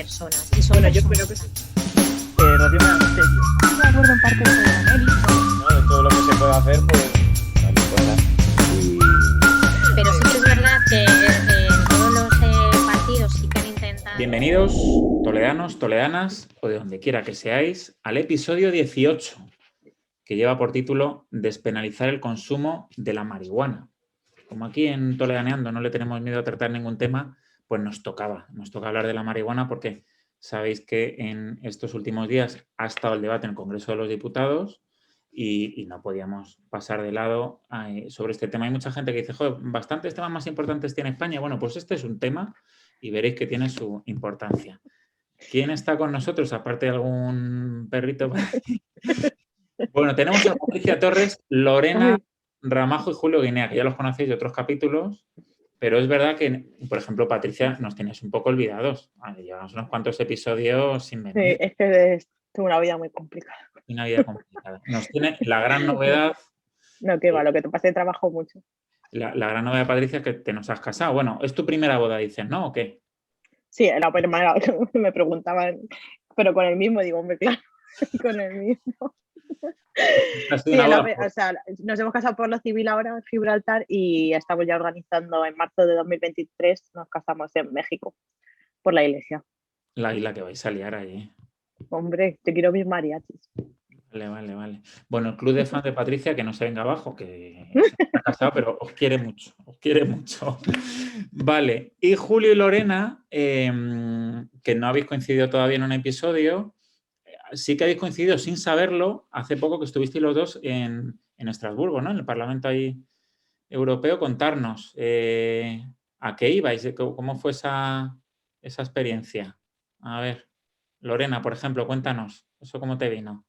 personas. Y son Bueno, yo personas. creo que sí. Rocío me da misterio. Estoy de acuerdo en parte con Meli. ¿No? De todo lo que se puede hacer, pues también cosas. Pero sí que es verdad que en todos los partidos sí que han intentado... Bienvenidos, toledanos, toledanas, o de donde quiera que seáis, al episodio 18, que lleva por título Despenalizar el consumo de la marihuana. Como aquí en Toledaneando no le tenemos miedo a tratar ningún tema, pues nos toca hablar de la marihuana porque sabéis que en estos últimos días ha estado el debate en el Congreso de los Diputados y no podíamos pasar de lado sobre este tema. Hay mucha gente que dice, joder, bastantes temas más importantes tiene España. Bueno, pues este es un tema y veréis que tiene su importancia. ¿Quién está con nosotros, aparte de algún perrito? Bueno, tenemos a Patricia Torres, Lorena Ramajo y Julio Guinea, que ya los conocéis de otros capítulos, pero es verdad que, por ejemplo, Patricia, nos tenéis un poco olvidados. Llevamos unos cuantos episodios sin venir. Sí, es que tengo una vida muy complicada. Una vida complicada. Nos tiene la gran novedad. No, que va, lo que te pasa, trabajo mucho. La gran novedad, Patricia, es que te nos has casado. Bueno, ¿es tu primera boda, dices, no? ¿O qué? Sí, la primera me preguntaban, pero con el mismo, digo, hombre, claro, con el mismo. Sí, o sea, nos hemos casado por lo civil ahora en Gibraltar y estamos ya organizando en marzo de 2023, nos casamos en México por la iglesia. La isla que vais a liar allí. Hombre, te quiero mis mariachis. Vale. Bueno, el club de fans de Patricia, que no se venga abajo, que está casado, pero os quiere mucho. Vale, y Julio y Lorena, que no habéis coincidido todavía en un episodio, sí que habéis coincidido sin saberlo hace poco que estuvisteis los dos en Estrasburgo, ¿no? En el Parlamento ahí europeo. Contarnos a qué ibais, cómo fue esa experiencia. A ver, Lorena, por ejemplo, cuéntanos, ¿eso cómo te vino?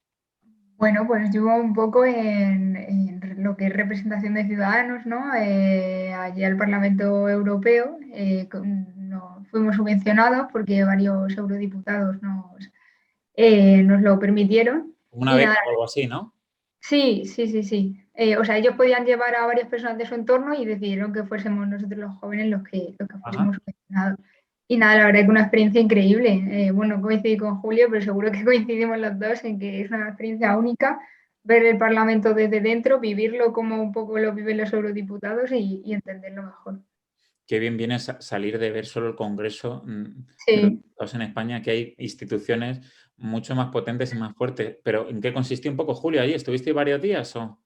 Bueno, pues yo un poco en lo que es representación de ciudadanos, ¿no? Allí al Parlamento Europeo fuimos subvencionados porque varios eurodiputados nos lo permitieron. Una beca o algo así, ¿no? Sí. O sea, ellos podían llevar a varias personas de su entorno y decidieron que fuésemos nosotros los jóvenes los que fuésemos subvencionados. Y nada, la verdad que una experiencia increíble. Bueno, coincidí con Julio, pero seguro que coincidimos los dos en que es una experiencia única ver el Parlamento desde dentro, vivirlo como un poco lo viven los eurodiputados y entenderlo mejor. Qué bien viene salir de ver solo el Congreso Sí. de los Diputados en España, que hay instituciones mucho más potentes y más fuertes. Pero ¿en qué consistió un poco, Julio, allí? ¿Estuviste varios días o...?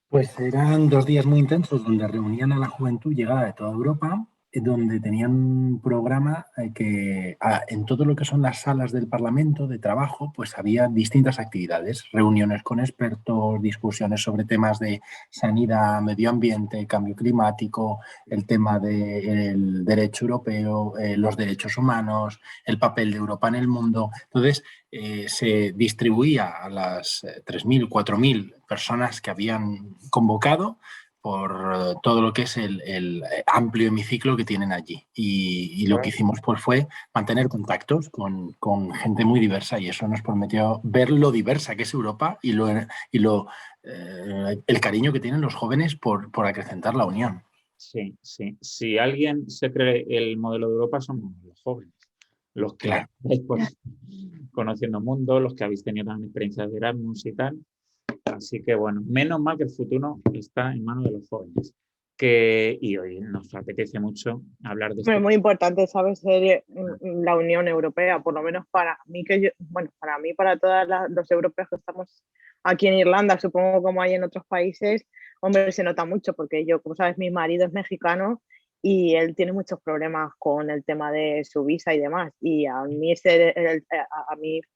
Pues eran 2 días muy intensos donde reunían a la juventud llegada de toda Europa, donde tenían un programa que en todo lo que son las salas del Parlamento de trabajo, pues había distintas actividades, reuniones con expertos, discusiones sobre temas de sanidad, medio ambiente, cambio climático, el tema del derecho europeo, los derechos humanos, el papel de Europa en el mundo. Entonces, se distribuía a las 3.000, 4.000 personas que habían convocado por todo lo que es el amplio hemiciclo que tienen allí. Y lo que hicimos pues fue mantener contactos con gente muy diversa y eso nos prometió ver lo diversa que es Europa y el cariño que tienen los jóvenes por acrecentar la unión. Sí. Si alguien se cree el modelo de Europa somos los jóvenes. Los que estáis conociendo mundo, los que habéis tenido también experiencias de Erasmus y tal. Así que bueno, menos mal que el futuro está en manos de los jóvenes. Y hoy nos apetece mucho hablar de esto. Es muy importante, ¿sabes? La Unión Europea, por lo menos para mí, para todos los europeos que estamos aquí en Irlanda, supongo como hay en otros países, hombre, se nota mucho porque yo, como sabes, mi marido es mexicano y él tiene muchos problemas con el tema de su visa y demás. Y a mí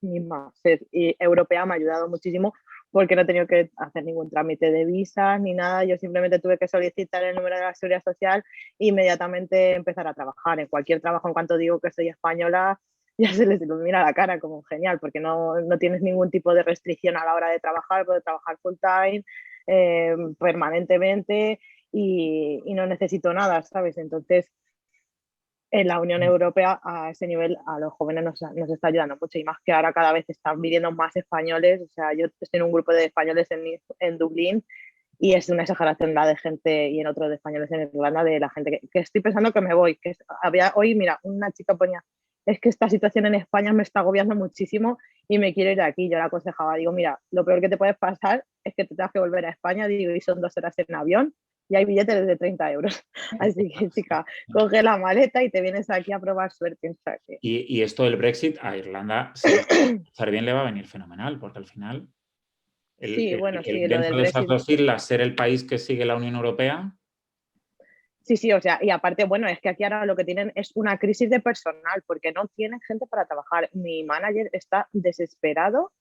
misma ser europea me ha ayudado muchísimo porque no he tenido que hacer ningún trámite de visas ni nada. Yo simplemente tuve que solicitar el número de la Seguridad Social e inmediatamente empezar a trabajar. En cualquier trabajo, en cuanto digo que soy española, ya se les ilumina la cara como genial, porque no tienes ningún tipo de restricción a la hora de trabajar, puedes trabajar full time, permanentemente y no necesito nada, ¿sabes? Entonces, en la Unión Europea a ese nivel a los jóvenes nos está ayudando mucho y más que ahora cada vez están viviendo más españoles. O sea, yo estoy en un grupo de españoles en Dublín y es una exageración la de gente y en otro de españoles en Irlanda de la gente que estoy pensando que me voy. Hoy, mira, una chica ponía es que esta situación en España me está agobiando muchísimo y me quiero ir de aquí. Yo le aconsejaba, digo, mira, lo peor que te puede pasar es que te tengas que volver a España, digo, y son 2 horas en avión y hay billetes de 30 euros. Así que, chica, coge la maleta y te vienes aquí a probar suerte. O sea que... Y esto del Brexit a Irlanda, si estar bien, le va a venir fenomenal, porque al final, Sí, bueno, sí, lo dentro del de esas Brexit. 2 islas, ser el país que sigue la Unión Europea. Sí, o sea, y aparte, bueno, es que aquí ahora lo que tienen es una crisis de personal porque no tienen gente para trabajar. Mi manager está desesperado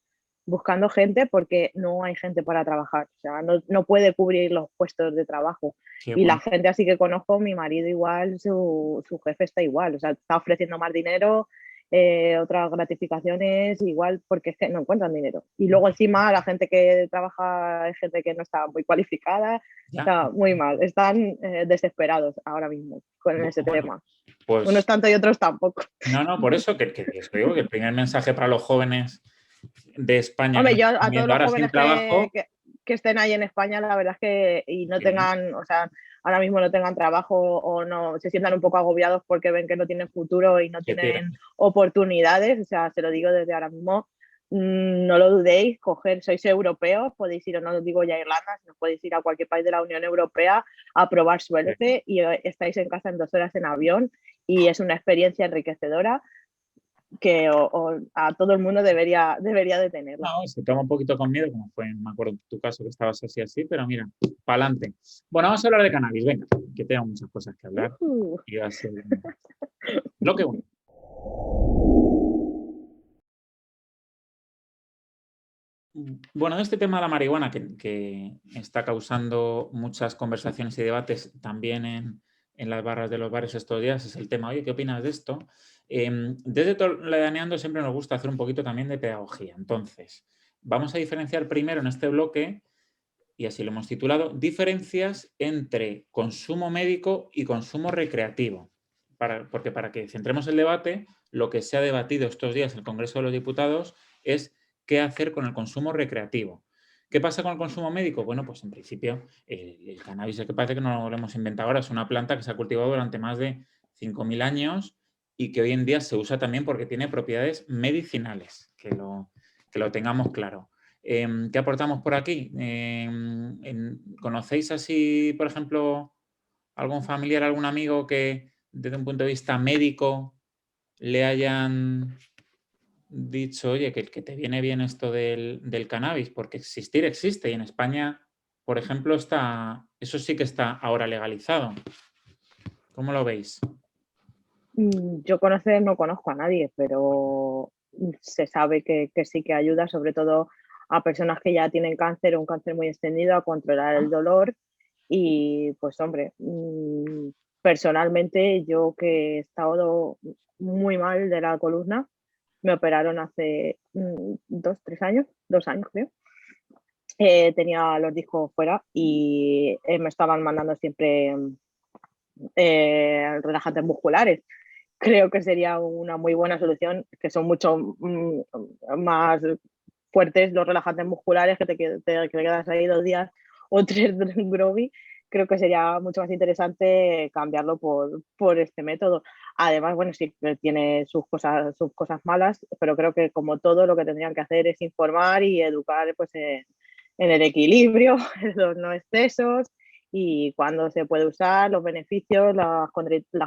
buscando gente porque no hay gente para trabajar. O sea, no puede cubrir los puestos de trabajo. Qué Y la bueno. gente así que conozco, mi marido igual, su jefe está igual. O sea, está ofreciendo más dinero, otras gratificaciones, igual porque es que no encuentran dinero. Y luego encima la gente que trabaja es gente que no está muy cualificada. Ya. Está muy mal, están desesperados ahora mismo con ese Bueno, tema. pues, Unos tanto y otros tampoco. no, por eso que os digo que el primer mensaje para los jóvenes de España Hombre, que yo nos están a todos viendo los ahora sin jóvenes trabajo, que estén ahí en España, la verdad es que y no Sí, ¿no? tengan, o sea, ahora mismo no tengan trabajo o no se sientan un poco agobiados porque ven que no tienen futuro y no que tira. tienen oportunidades, o sea, se lo digo desde ahora mismo, no lo dudéis, sois europeos, podéis ir, no os digo ya a Irlanda, sino podéis ir a cualquier país de la Unión Europea a probar suerte y estáis en casa en 2 horas en avión y es una experiencia enriquecedora que a todo el mundo debería de tenerla. No, se toma un poquito con miedo, como fue, me acuerdo en tu caso que estabas así, pero mira, para adelante. Bueno, vamos a hablar de cannabis, venga, que tengo muchas cosas que hablar. Y va a ser lo que bueno. Bueno, este tema de la marihuana que está causando muchas conversaciones y debates también en las barras de los bares estos días es el tema, oye, ¿qué opinas de esto? Desde Toledaneando siempre nos gusta hacer un poquito también de pedagogía. Entonces, vamos a diferenciar primero en este bloque, y así lo hemos titulado, diferencias entre consumo médico y consumo recreativo. Porque para que centremos el debate, lo que se ha debatido estos días en el Congreso de los Diputados es qué hacer con el consumo recreativo. ¿Qué pasa con el consumo médico? Bueno, pues en principio el cannabis, es que parece que no lo hemos inventado ahora, es una planta que se ha cultivado durante más de 5.000 años y que hoy en día se usa también porque tiene propiedades medicinales, que lo tengamos claro. ¿Qué aportamos por aquí? ¿Conocéis así, por ejemplo, algún familiar, algún amigo que desde un punto de vista médico le hayan dicho, oye, que te viene bien esto del cannabis? Porque existir existe y en España, por ejemplo, eso sí que está ahora legalizado. ¿Cómo lo veis? Yo no conozco a nadie, pero se sabe que sí que ayuda, sobre todo a personas que ya tienen cáncer o un cáncer muy extendido, a controlar el dolor. Y pues hombre, personalmente yo que he estado muy mal de la columna, me operaron hace 2 años creo. Tenía los discos fuera y me estaban mandando siempre relajantes musculares. Creo que sería una muy buena solución, que son mucho más fuertes los relajantes musculares, que te quedas ahí 2 días o 3 groggy. Creo que sería mucho más interesante cambiarlo por este método. Además, bueno, sí que tiene sus cosas malas, pero creo que como todo lo que tendrían que hacer es informar y educar pues, en el equilibrio, en los no excesos y cuándo se puede usar, los beneficios, las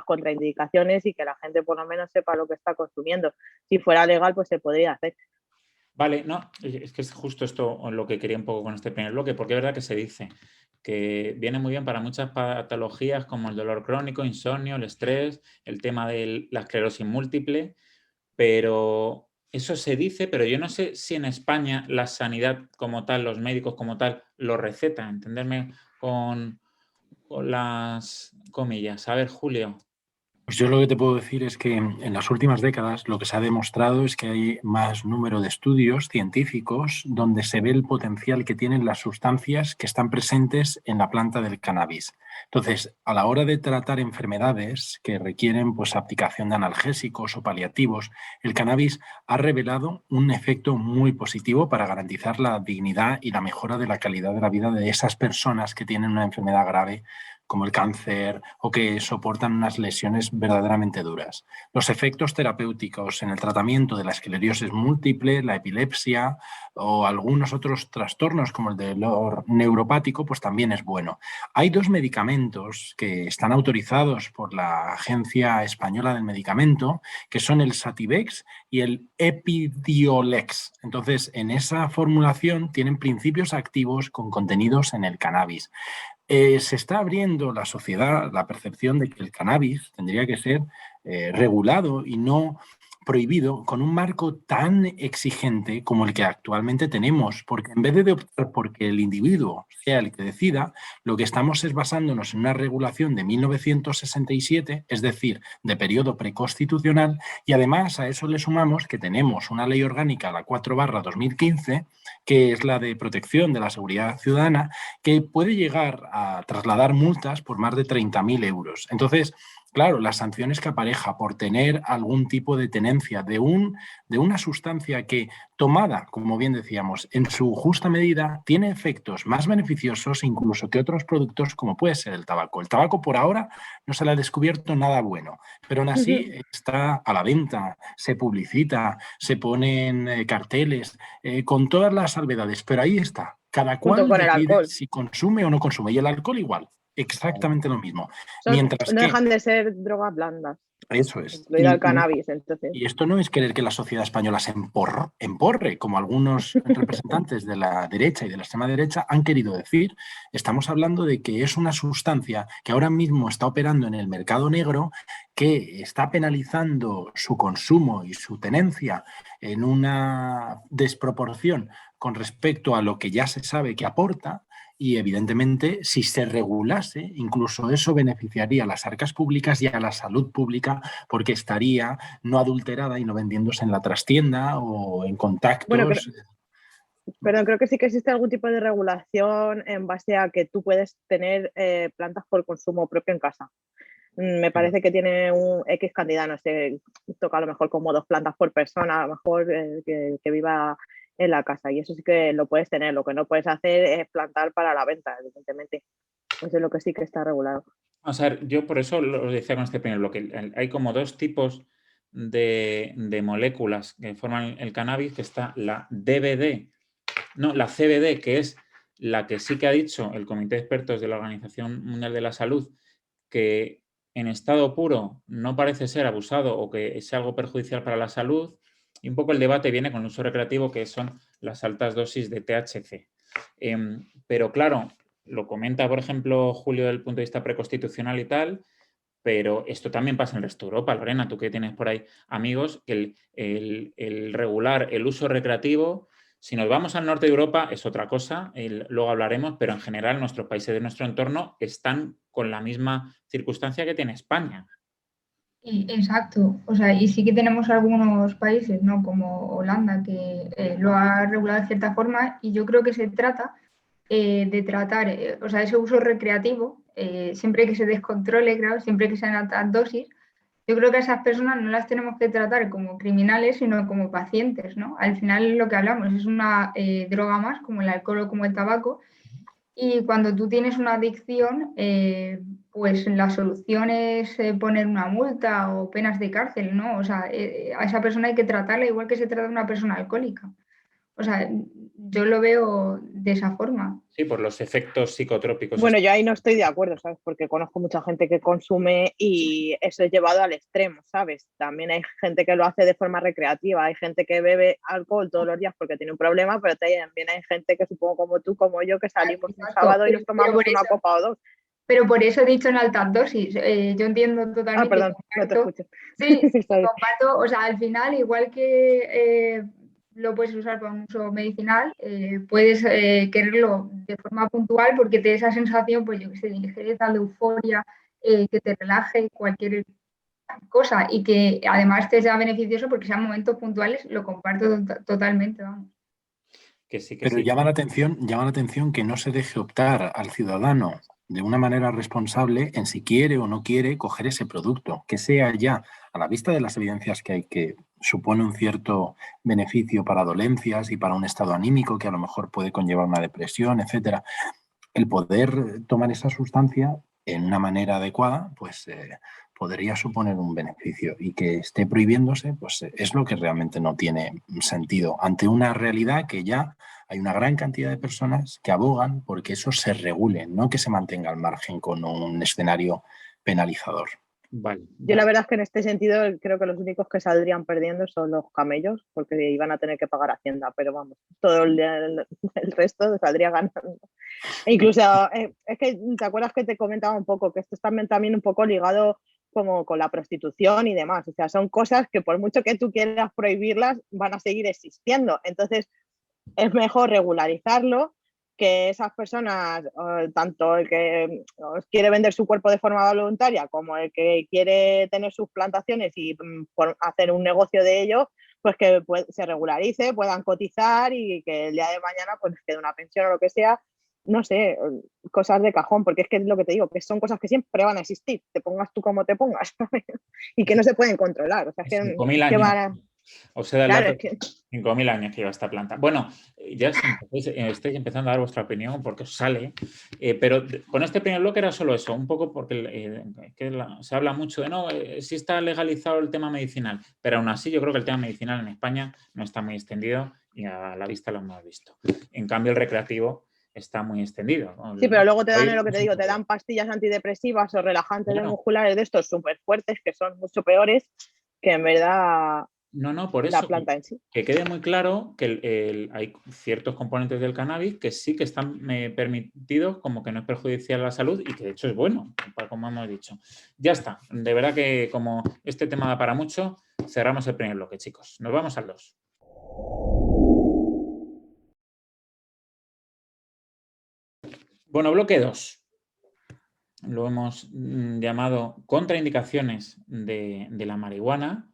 contraindicaciones y que la gente por lo menos sepa lo que está consumiendo. Si fuera legal, pues se podría hacer. Vale, no, es que es justo esto lo que quería un poco con este primer bloque, porque es verdad que se dice que viene muy bien para muchas patologías como el dolor crónico, insomnio, el estrés, el tema de la esclerosis múltiple, pero eso se dice, pero yo no sé si en España la sanidad como tal, los médicos como tal, lo recetan, entenderme con las comillas. A ver, Julio. Pues yo lo que te puedo decir es que en las últimas décadas lo que se ha demostrado es que hay más número de estudios científicos donde se ve el potencial que tienen las sustancias que están presentes en la planta del cannabis. Entonces, a la hora de tratar enfermedades que requieren pues, aplicación de analgésicos o paliativos, el cannabis ha revelado un efecto muy positivo para garantizar la dignidad y la mejora de la calidad de la vida de esas personas que tienen una enfermedad grave como el cáncer o que soportan unas lesiones verdaderamente duras. Los efectos terapéuticos en el tratamiento de la esclerosis múltiple, la epilepsia o algunos otros trastornos como el dolor neuropático, pues también es bueno. Hay 2 medicamentos que están autorizados por la Agencia Española del Medicamento, que son el Sativex y el Epidiolex. Entonces, en esa formulación tienen principios activos con contenidos en el cannabis. Se está abriendo la sociedad la percepción de que el cannabis tendría que ser regulado y no prohibido con un marco tan exigente como el que actualmente tenemos, porque en vez de optar porque el individuo sea el que decida, lo que estamos es basándonos en una regulación de 1967, es decir, de periodo preconstitucional, y además a eso le sumamos que tenemos una ley orgánica, la 4/2015, que es la de protección de la seguridad ciudadana, que puede llegar a trasladar multas por más de 30.000 euros. Entonces, claro, las sanciones que apareja por tener algún tipo de tenencia de una sustancia que, tomada, como bien decíamos, en su justa medida, tiene efectos más beneficiosos incluso que otros productos como puede ser el tabaco. El tabaco por ahora no se le ha descubierto nada bueno, pero aún así está a la venta, se publicita, se ponen carteles, con todas las salvedades, pero ahí está. Cada cual decide si consume o no consume. Y el alcohol igual. Exactamente lo mismo. Mientras no dejan de ser drogas blandas. Eso es. Incluido el cannabis, entonces. Y esto no es querer que la sociedad española se emporre, como algunos representantes de la derecha y de la extrema derecha han querido decir. Estamos hablando de que es una sustancia que ahora mismo está operando en el mercado negro, que está penalizando su consumo y su tenencia en una desproporción con respecto a lo que ya se sabe que aporta. Y evidentemente, si se regulase, incluso eso beneficiaría a las arcas públicas y a la salud pública, porque estaría no adulterada y no vendiéndose en la trastienda o en contactos. Bueno, pero creo que sí que existe algún tipo de regulación en base a que tú puedes tener plantas por consumo propio en casa. Me parece que tiene un X cantidad, no sé, toca a lo mejor como 2 plantas por persona, a lo mejor que viva en la casa, y eso sí que lo puedes tener. Lo que no puedes hacer es plantar para la venta, evidentemente. Eso es lo que sí que está regulado. O sea, yo por eso lo decía con este primer bloque. Hay como 2 tipos de moléculas que forman el cannabis, que está la la CBD, que es la que sí que ha dicho el Comité de Expertos de la Organización Mundial de la Salud, que en estado puro no parece ser abusado o que sea algo perjudicial para la salud. Y un poco el debate viene con el uso recreativo, que son las altas dosis de THC. Pero claro, lo comenta, por ejemplo, Julio, desde el punto de vista preconstitucional y tal, pero esto también pasa en el resto de Europa. Lorena, tú que tienes por ahí amigos, el regular el uso recreativo, si nos vamos al norte de Europa es otra cosa, luego hablaremos, pero en general nuestros países de nuestro entorno están con la misma circunstancia que tiene España. Exacto, o sea, y sí que tenemos algunos países, ¿no? Como Holanda, que lo ha regulado de cierta forma, y yo creo que se trata de tratar, o sea, ese uso recreativo, siempre que se descontrole, claro, siempre que sean altas dosis, yo creo que a esas personas no las tenemos que tratar como criminales, sino como pacientes, ¿no? Al final lo que hablamos es una droga más, como el alcohol o como el tabaco, y cuando tú tienes una adicción, pues la solución es poner una multa o penas de cárcel, ¿no? O sea, a esa persona hay que tratarla igual que se trata a una persona alcohólica. O sea, yo lo veo de esa forma. Sí, por los efectos psicotrópicos. Bueno, yo ahí no estoy de acuerdo, ¿sabes? Porque conozco mucha gente que consume y eso es llevado al extremo, ¿sabes? También hay gente que lo hace de forma recreativa, hay gente que bebe alcohol todos los días porque tiene un problema, pero también hay gente que, supongo como tú, como yo, que salimos un sábado y nos tomamos una copa o 2. Pero por eso he dicho en altas dosis. Yo entiendo totalmente. Perdón, no te escucho. Sí, comparto. O sea, al final, igual que lo puedes usar para un uso medicinal, puedes quererlo de forma puntual porque te da esa sensación, pues yo que sé, de ligereza, de euforia, que te relaje, cualquier cosa, y que además te sea beneficioso porque sean momentos puntuales. Lo comparto totalmente, vamos. Pero llama la atención que no se deje optar al ciudadano de una manera responsable en si quiere o no quiere coger ese producto, que sea ya, a la vista de las evidencias que hay, que supone un cierto beneficio para dolencias y para un estado anímico que a lo mejor puede conllevar una depresión, etcétera. El poder tomar esa sustancia en una manera adecuada, pues podría suponer un beneficio, y que esté prohibiéndose, pues es lo que realmente no tiene sentido ante una realidad que ya hay una gran cantidad de personas que abogan porque eso se regule, no que se mantenga al margen con un escenario penalizador. Vale. Yo la verdad es que en este sentido creo que los únicos que saldrían perdiendo son los camellos, porque iban a tener que pagar Hacienda, pero vamos, todo el resto saldría ganando. E incluso, es que te acuerdas que te comentaba un poco que esto está también un poco ligado como con la prostitución y demás, o sea, son cosas que por mucho que tú quieras prohibirlas, van a seguir existiendo. Entonces, es mejor regularizarlo, que esas personas, tanto el que quiere vender su cuerpo de forma voluntaria como el que quiere tener sus plantaciones y hacer un negocio de ello, pues que se regularice, puedan cotizar y que el día de mañana pues les quede una pensión o lo que sea, no sé, cosas de cajón, porque es que es lo que te digo, que son cosas que siempre van a existir, te pongas tú como te pongas, y que no se pueden controlar. O sea, que 5.000 años. van a... Os he dado Claro, el dato, 5.000 años que lleva esta planta. Bueno, ya estáis empezando a dar vuestra opinión porque os sale, pero con este primer bloque era solo eso, un poco porque se habla mucho de no, sí está legalizado el tema medicinal, pero aún así yo creo que el tema medicinal en España no está muy extendido y a la vista lo hemos visto. En cambio, el recreativo está muy extendido, ¿no? Sí, pero luego te dan lo que te digo, te dan pastillas antidepresivas o relajantes musculares de estos súper fuertes que son mucho peores que en verdad... No, por eso, la planta en sí. Que quede muy claro que hay ciertos componentes del cannabis que sí que están permitidos, como que no es perjudicial a la salud y que de hecho es bueno, como hemos dicho. Ya está, de verdad que como este tema da para mucho, cerramos el primer bloque, chicos. Nos vamos al 2. Bueno, bloque 2. Lo hemos llamado contraindicaciones de la marihuana,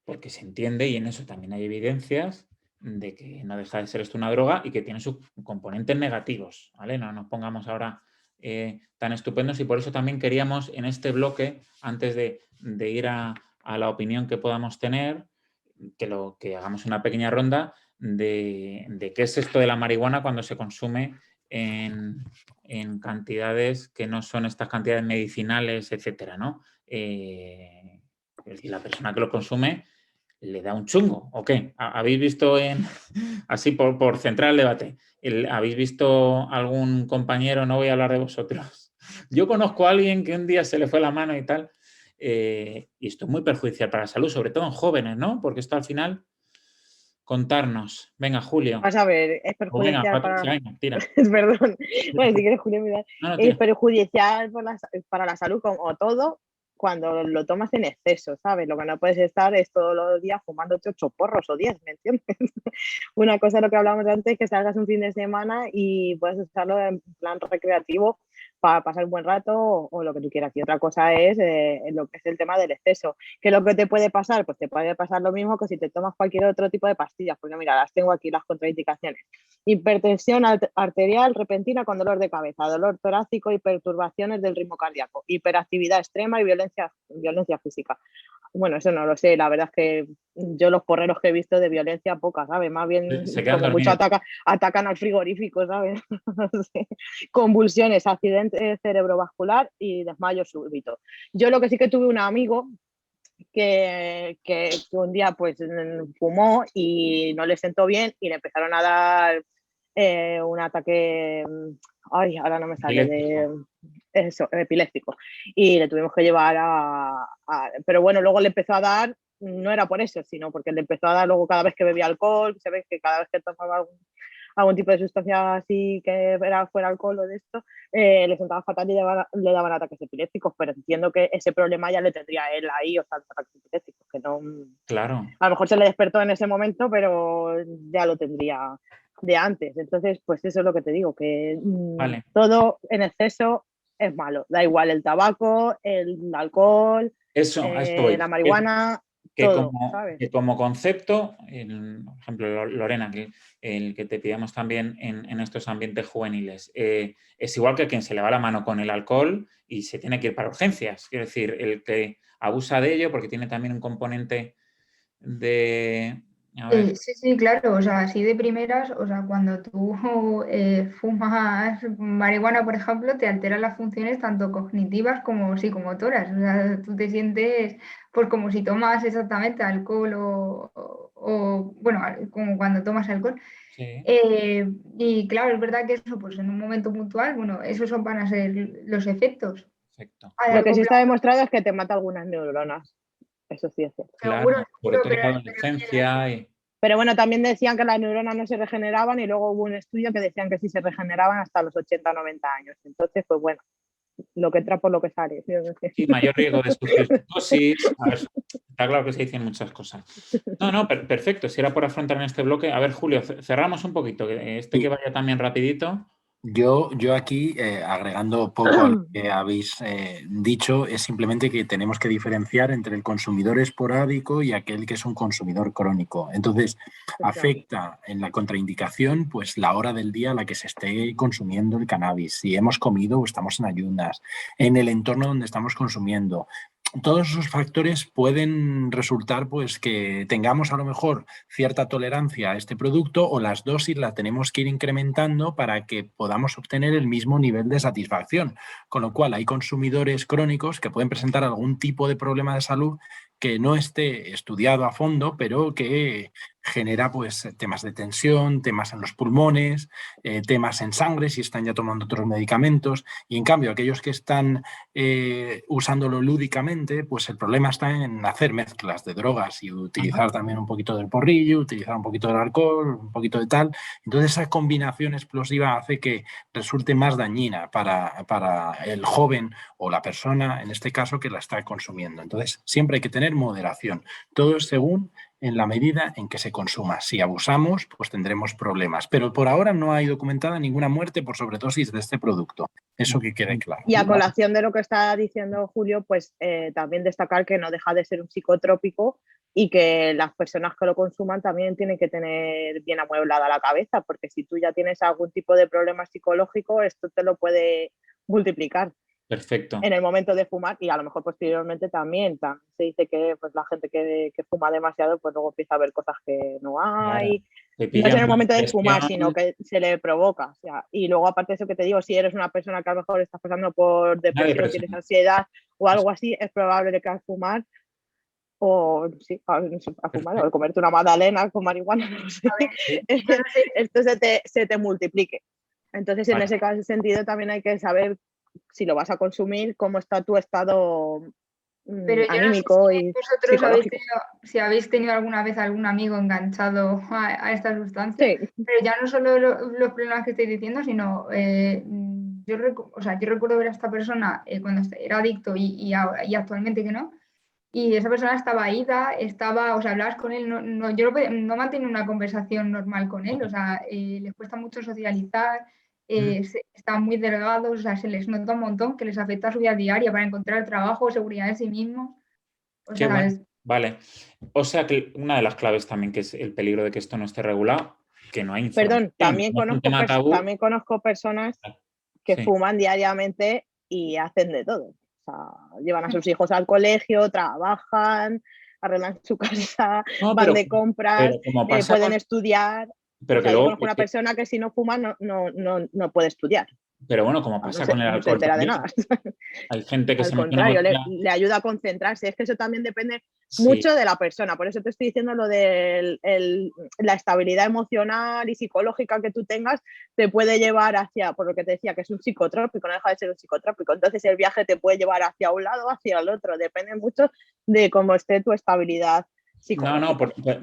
porque se entiende, y en eso también hay evidencias, de que no deja de ser esto una droga y que tiene sus componentes negativos, ¿vale? No nos pongamos ahora tan estupendos, y por eso también queríamos en este bloque, antes de ir a la opinión que podamos tener, que hagamos una pequeña ronda de qué es esto de la marihuana cuando se consume en cantidades que no son estas cantidades medicinales, etcétera, ¿no? Y la persona que lo consume le da un chungo, ¿o qué? ¿Habéis visto así por centrar el debate, habéis visto algún compañero, no voy a hablar de vosotros, yo conozco a alguien que un día se le fue la mano y tal, y esto es muy perjudicial para la salud, sobre todo en jóvenes, ¿no? Porque esto al final, contarnos. Venga, Julio. Vas a ver, es perjudicial Venga, para... venga, tira. Perdón. Bueno, si quieres, Julio, mira. Es perjudicial para la salud como todo cuando lo tomas en exceso, ¿sabes? Lo que no puedes estar es todos los días fumándote 8 porros o 10, ¿me entiendes? Una cosa, lo que hablábamos antes, que salgas un fin de semana y puedes usarlo en plan recreativo para pasar un buen rato o lo que tú quieras. Y otra cosa es lo que es el tema del exceso. ¿Qué es lo que te puede pasar? Pues te puede pasar lo mismo que si te tomas cualquier otro tipo de pastillas. Porque mira, las tengo aquí, las contraindicaciones. Hipertensión arterial repentina con dolor de cabeza, dolor torácico y perturbaciones del ritmo cardíaco, hiperactividad extrema y violencia física. Bueno, eso no lo sé, la verdad es que yo los porreros que he visto de violencia pocas, ¿sabes? Más bien como mucho atacan al frigorífico, ¿sabes? No sé. Convulsiones, accidente cerebrovascular y desmayo súbito. Yo lo que sí que tuve un amigo que un día pues fumó y no le sentó bien y le empezaron a dar un ataque, ay, ahora no me sale, epiléptico. Y le tuvimos que llevar pero bueno, luego le empezó a dar, no era por eso, sino porque le empezó a dar luego cada vez que bebía alcohol, se ve que cada vez que tomaba algún tipo de sustancia así que fuera alcohol o de esto, le sentaba fatal y le daban ataques epilépticos, pero entiendo que ese problema ya le tendría él ahí, o sea, ataques epilépticos, que no... Claro. A lo mejor se le despertó en ese momento, pero ya lo tendría de antes. Entonces, pues eso es lo que te digo, que todo en exceso es malo. Da igual el tabaco, el alcohol, la marihuana... Que como concepto, por ejemplo, Lorena, el que te pidamos también en estos ambientes juveniles, es igual que quien se le va la mano con el alcohol y se tiene que ir para urgencias. Quiero decir, el que abusa de ello porque tiene también un componente de A ver. Sí, claro, o sea, así de primeras, o sea, cuando tú fumas marihuana, por ejemplo, te alteran las funciones tanto cognitivas como psicomotoras, o sea, tú te sientes pues como si tomas exactamente alcohol bueno, como cuando tomas alcohol. Sí, Y claro, es verdad que eso, pues en un momento puntual, bueno, esos van a ser los efectos. perfecto. A Lo que largo sí está plazo, demostrado es que te mata algunas neuronas. Eso sí es cierto. seguro, Claro, sobre todo en la pero adolescencia y... Pero bueno, también decían que las neuronas no se regeneraban y luego hubo un estudio que decían que sí se regeneraban hasta los 80 o 90 años. Entonces, pues bueno, lo que entra por lo que sale. Sí, mayor riesgo de sufrir psicosis. A ver, está claro que se dicen muchas cosas. No, perfecto. Si era por afrontar en este bloque. A ver, Julio, cerramos un poquito. Que vaya también rapidito. Yo aquí, agregando poco a lo que habéis dicho, es simplemente que tenemos que diferenciar entre el consumidor esporádico y aquel que es un consumidor crónico. Entonces, afecta en la contraindicación pues la hora del día a la que se esté consumiendo el cannabis, si hemos comido o estamos en ayunas, en el entorno donde estamos consumiendo. Todos esos factores pueden resultar pues que tengamos a lo mejor cierta tolerancia a este producto o las dosis las tenemos que ir incrementando para que podamos obtener el mismo nivel de satisfacción. Con lo cual hay consumidores crónicos que pueden presentar algún tipo de problema de salud que no esté estudiado a fondo, pero que genera pues temas de tensión, temas en los pulmones, temas en sangre si están ya tomando otros medicamentos. Y en cambio aquellos que están usándolo lúdicamente, pues el problema está en hacer mezclas de drogas y utilizar también un poquito del porrillo, utilizar un poquito del alcohol, un poquito de tal. Entonces esa combinación explosiva hace que resulte más dañina para el joven o la persona, en este caso, que la está consumiendo. Entonces siempre hay que tener moderación. Todo es según en la medida en que se consuma. Si abusamos, pues tendremos problemas. Pero por ahora no hay documentada ninguna muerte por sobredosis de este producto. Eso que quede claro. Y a colación de lo que está diciendo Julio, pues también destacar que no deja de ser un psicotrópico y que las personas que lo consuman también tienen que tener bien amueblada la cabeza, porque si tú ya tienes algún tipo de problema psicológico, esto te lo puede multiplicar. Perfecto. En el momento de fumar y a lo mejor posteriormente también se dice que pues la gente que fuma demasiado pues luego empieza a ver cosas que no hay, Claro. no es en el momento de fumar sino que se le provoca, o sea, y luego aparte de eso que te digo, si eres una persona que a lo mejor estás pasando por depresión, tienes ansiedad o algo así, es probable que al fumar o sí, a fumar o comerte una magdalena con marihuana, no sé, esto se te multiplique. Entonces en ese sentido también hay que saber si lo vas a consumir, cómo está tu estado anímico no sé si y vosotros psicológico. habéis tenido alguna vez algún amigo enganchado a esta sustancia, Sí. pero ya no solo los problemas que estoy diciendo, sino yo recuerdo ver a esta persona cuando era adicto y actualmente que no, y esa persona estaba ida, o sea, hablabas con él, yo no mantenía una conversación normal con él, o sea, les cuesta mucho socializar, están muy delgados, o sea, se les nota un montón que les afecta a su vida diaria para encontrar trabajo, seguridad en sí mismos. O Qué sea, bueno. Vale. O sea que una de las claves también que es el peligro de que esto no esté regulado, que no hay información. Perdón, también conozco personas que fuman diariamente y hacen de todo. O sea, llevan a sus hijos al colegio, trabajan, arreglan su casa, van de compras, pueden estudiar. Pero o sea, yo conozco una persona que si no fuma no puede estudiar. Pero bueno, como pasa con el alcohol. No se entera de nada. Hay gente que al se mete contrario, le ayuda a concentrarse. Es que eso también depende mucho de la persona. Por eso te estoy diciendo lo de la estabilidad emocional y psicológica que tú tengas te puede llevar hacia, por lo que te decía, que es un psicotrópico, no deja de ser un psicotrópico. Entonces el viaje te puede llevar hacia un lado o hacia el otro. Depende mucho de cómo esté tu estabilidad psicológica. No,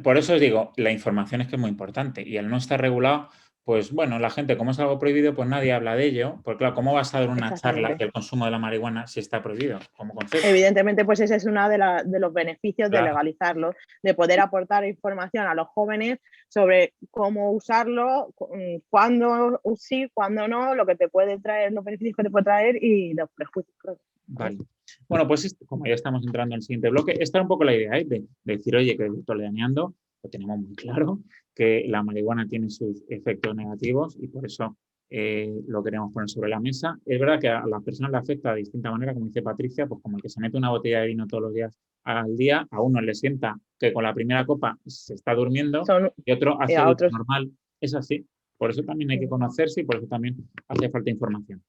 por eso os digo, la información es que es muy importante y al no estar regulado, pues bueno, la gente, como es algo prohibido, pues nadie habla de ello, porque claro, ¿cómo vas a dar una charla del consumo de la marihuana si está prohibido como concepto? Evidentemente, pues ese es uno de los beneficios de legalizarlo, de poder aportar información a los jóvenes sobre cómo usarlo, cuándo sí, cuándo no, lo que te puede traer, los beneficios que te puede traer y los prejuicios. Vale. Bueno, pues como ya estamos entrando en el siguiente bloque, esta es un poco la idea, de decir, oye, que Toledaneando lo tenemos muy claro, que la marihuana tiene sus efectos negativos y por eso lo queremos poner sobre la mesa. Es verdad que a las personas le afecta de distinta manera, como dice Patricia, pues como el que se mete una botella de vino todos los días al día, a uno le sienta que con la primera copa se está durmiendo Son, y otro hace a el otros. normal. Es así. Por eso también hay que conocerse y por eso también hace falta información.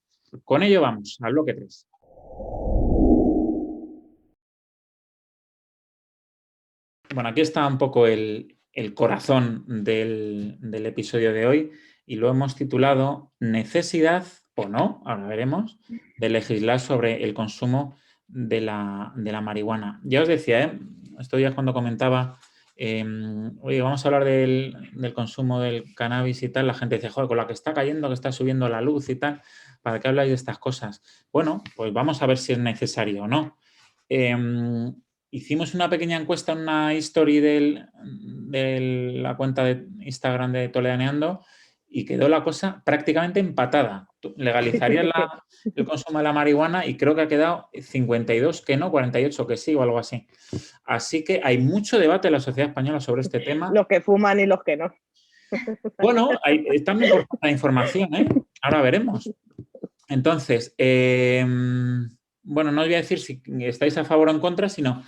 Con ello vamos al bloque 3. Bueno, aquí está un poco el corazón del episodio de hoy y lo hemos titulado Necesidad o no, ahora veremos, de legislar sobre el consumo de la marihuana. Ya os decía, estos días cuando comentaba, oye, vamos a hablar del consumo del cannabis y tal, la gente dice, joder, con la que está cayendo, que está subiendo la luz y tal, ¿para qué habláis de estas cosas? Bueno, pues vamos a ver si es necesario o no. Hicimos una pequeña encuesta en una story de la cuenta de Instagram de Toledaneando y quedó la cosa prácticamente empatada. Legalizarías el consumo de la marihuana y creo que ha quedado 52 que no, 48 que sí o algo así. Así que hay mucho debate en la sociedad española sobre este tema. Los que fuman y los que no. Bueno, es también por la información, ¿eh? Ahora veremos. Entonces, bueno, no os voy a decir si estáis a favor o en contra, sino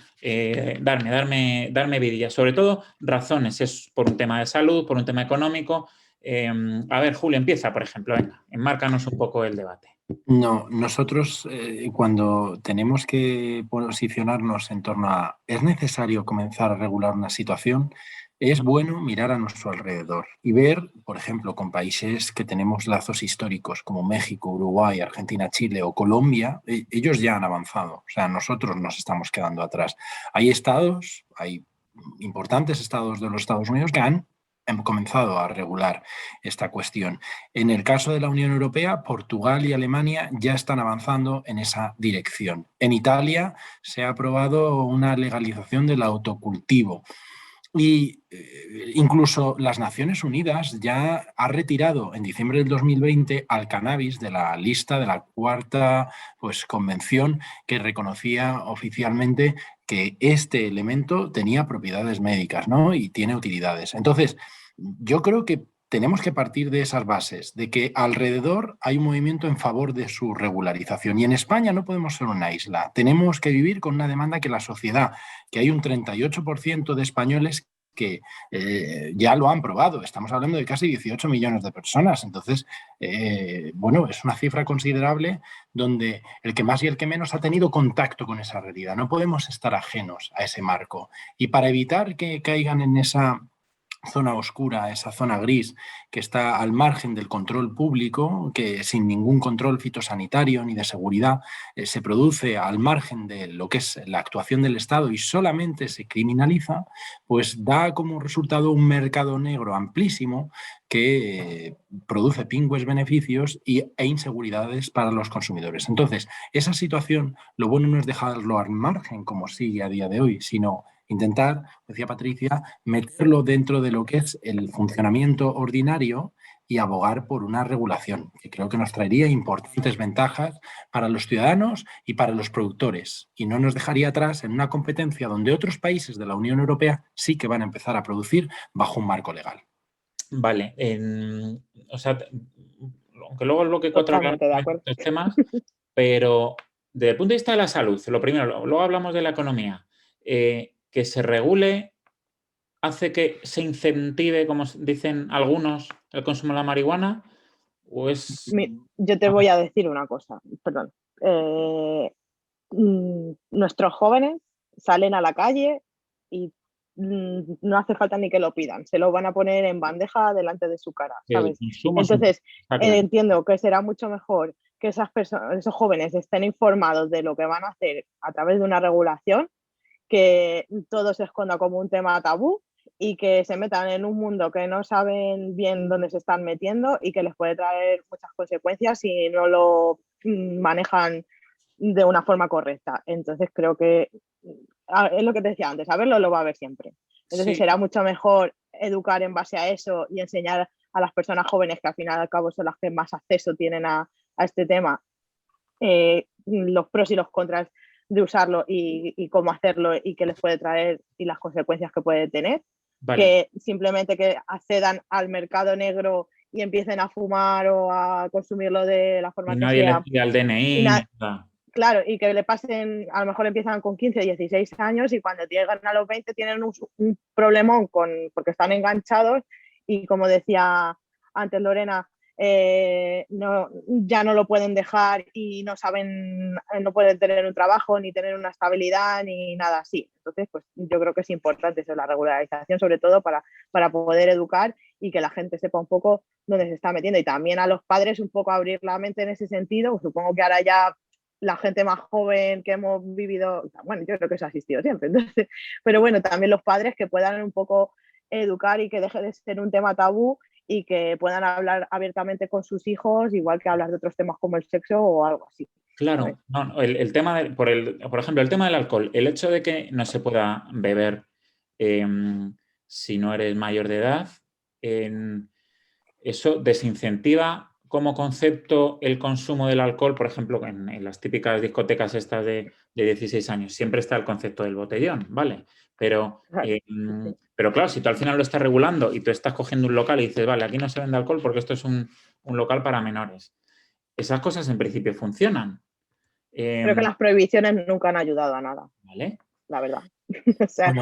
darme vidilla. Sobre todo, razones. Es por un tema de salud, por un tema económico. A ver, Julio, empieza, por ejemplo. Venga, enmárcanos un poco el debate. No, nosotros cuando tenemos que posicionarnos en torno a ¿es necesario comenzar a regular una situación? Es bueno mirar a nuestro alrededor y ver, por ejemplo, con países que tenemos lazos históricos como México, Uruguay, Argentina, Chile o Colombia, ellos ya han avanzado, o sea, nosotros nos estamos quedando atrás. Hay estados, hay importantes estados de los Estados Unidos que han comenzado a regular esta cuestión. En el caso de la Unión Europea, Portugal y Alemania ya están avanzando en esa dirección. En Italia se ha aprobado una legalización del autocultivo. Y incluso las Naciones Unidas ya ha retirado en diciembre del 2020 al cannabis de la lista de la cuarta convención que reconocía oficialmente que este elemento tenía propiedades médicas, ¿no? Y tiene utilidades. Entonces, yo creo que tenemos que partir de esas bases, de que alrededor hay un movimiento en favor de su regularización. Y en España no podemos ser una isla. Tenemos que vivir con una demanda que la sociedad, que hay un 38% de españoles que ya lo han probado. Estamos hablando de casi 18 millones de personas. Entonces, bueno, es una cifra considerable donde el que más y el que menos ha tenido contacto con esa realidad. No podemos estar ajenos a ese marco. Y para evitar que caigan en esa zona oscura, esa zona gris que está al margen del control público, que sin ningún control fitosanitario ni de seguridad se produce al margen de lo que es la actuación del Estado y solamente se criminaliza, pues da como resultado un mercado negro amplísimo que produce pingües beneficios e inseguridades para los consumidores. Entonces, esa situación, lo bueno no es dejarlo al margen, como sigue a día de hoy, sino intentar, decía Patricia, meterlo dentro de lo que es el funcionamiento ordinario y abogar por una regulación, que creo que nos traería importantes ventajas para los ciudadanos y para los productores, y no nos dejaría atrás en una competencia donde otros países de la Unión Europea sí que van a empezar a producir bajo un marco legal. Vale, o sea, aunque luego el bloque 4 hablamos de estos temas, pero desde el punto de vista de la salud, lo primero, luego hablamos de la economía, que se regule hace que se incentive, como dicen algunos, el consumo de la marihuana, o es... Yo te voy a decir una cosa, perdón. Nuestros jóvenes salen a la calle y no hace falta ni que lo pidan, se lo van a poner en bandeja delante de su cara, ¿sabes? Entonces, entiendo que será mucho mejor que esas personas, esos jóvenes estén informados de lo que van a hacer a través de una regulación, que todo se esconda como un tema tabú y que se metan en un mundo que no saben bien dónde se están metiendo y que les puede traer muchas consecuencias si no lo manejan de una forma correcta. Entonces creo que es lo que te decía antes, saberlo lo va a haber siempre. Entonces será mucho mejor educar en base a eso y enseñar a las personas jóvenes, que al final y al cabo son las que más acceso tienen a este tema, los pros y los contras de usarlo y cómo hacerlo y qué les puede traer y las consecuencias que puede tener. Vale. Que simplemente que accedan al mercado negro y empiecen a fumar o a consumirlo de la forma que sea. Nadie le pide al DNI. Claro, y que le pasen, a lo mejor empiezan con 15 o 16 años y cuando llegan a los 20 tienen un problemón porque están enganchados y como decía antes Lorena, ya no lo pueden dejar y no saben, no pueden tener un trabajo, ni tener una estabilidad, ni nada así. Entonces, pues yo creo que es importante eso, la regularización, sobre todo para poder educar y que la gente sepa un poco dónde se está metiendo. Y también a los padres un poco abrir la mente en ese sentido. Supongo que ahora ya la gente más joven que hemos vivido, bueno, yo creo que eso ha existido siempre, entonces, pero bueno, también los padres que puedan un poco educar y que deje de ser un tema tabú y que puedan hablar abiertamente con sus hijos, igual que hablar de otros temas como el sexo o algo así. Claro, no, el tema, por ejemplo, el tema del alcohol, el hecho de que no se pueda beber si no eres mayor de edad, eso desincentiva como concepto el consumo del alcohol, por ejemplo, en las típicas discotecas estas de 16 años, siempre está el concepto del botellón, ¿vale? Pero claro, si tú al final lo estás regulando y tú estás cogiendo un local y dices, vale, aquí no se vende alcohol porque esto es un local para menores. Esas cosas en principio funcionan. Creo que las prohibiciones nunca han ayudado a nada, ¿vale? La verdad. O sea,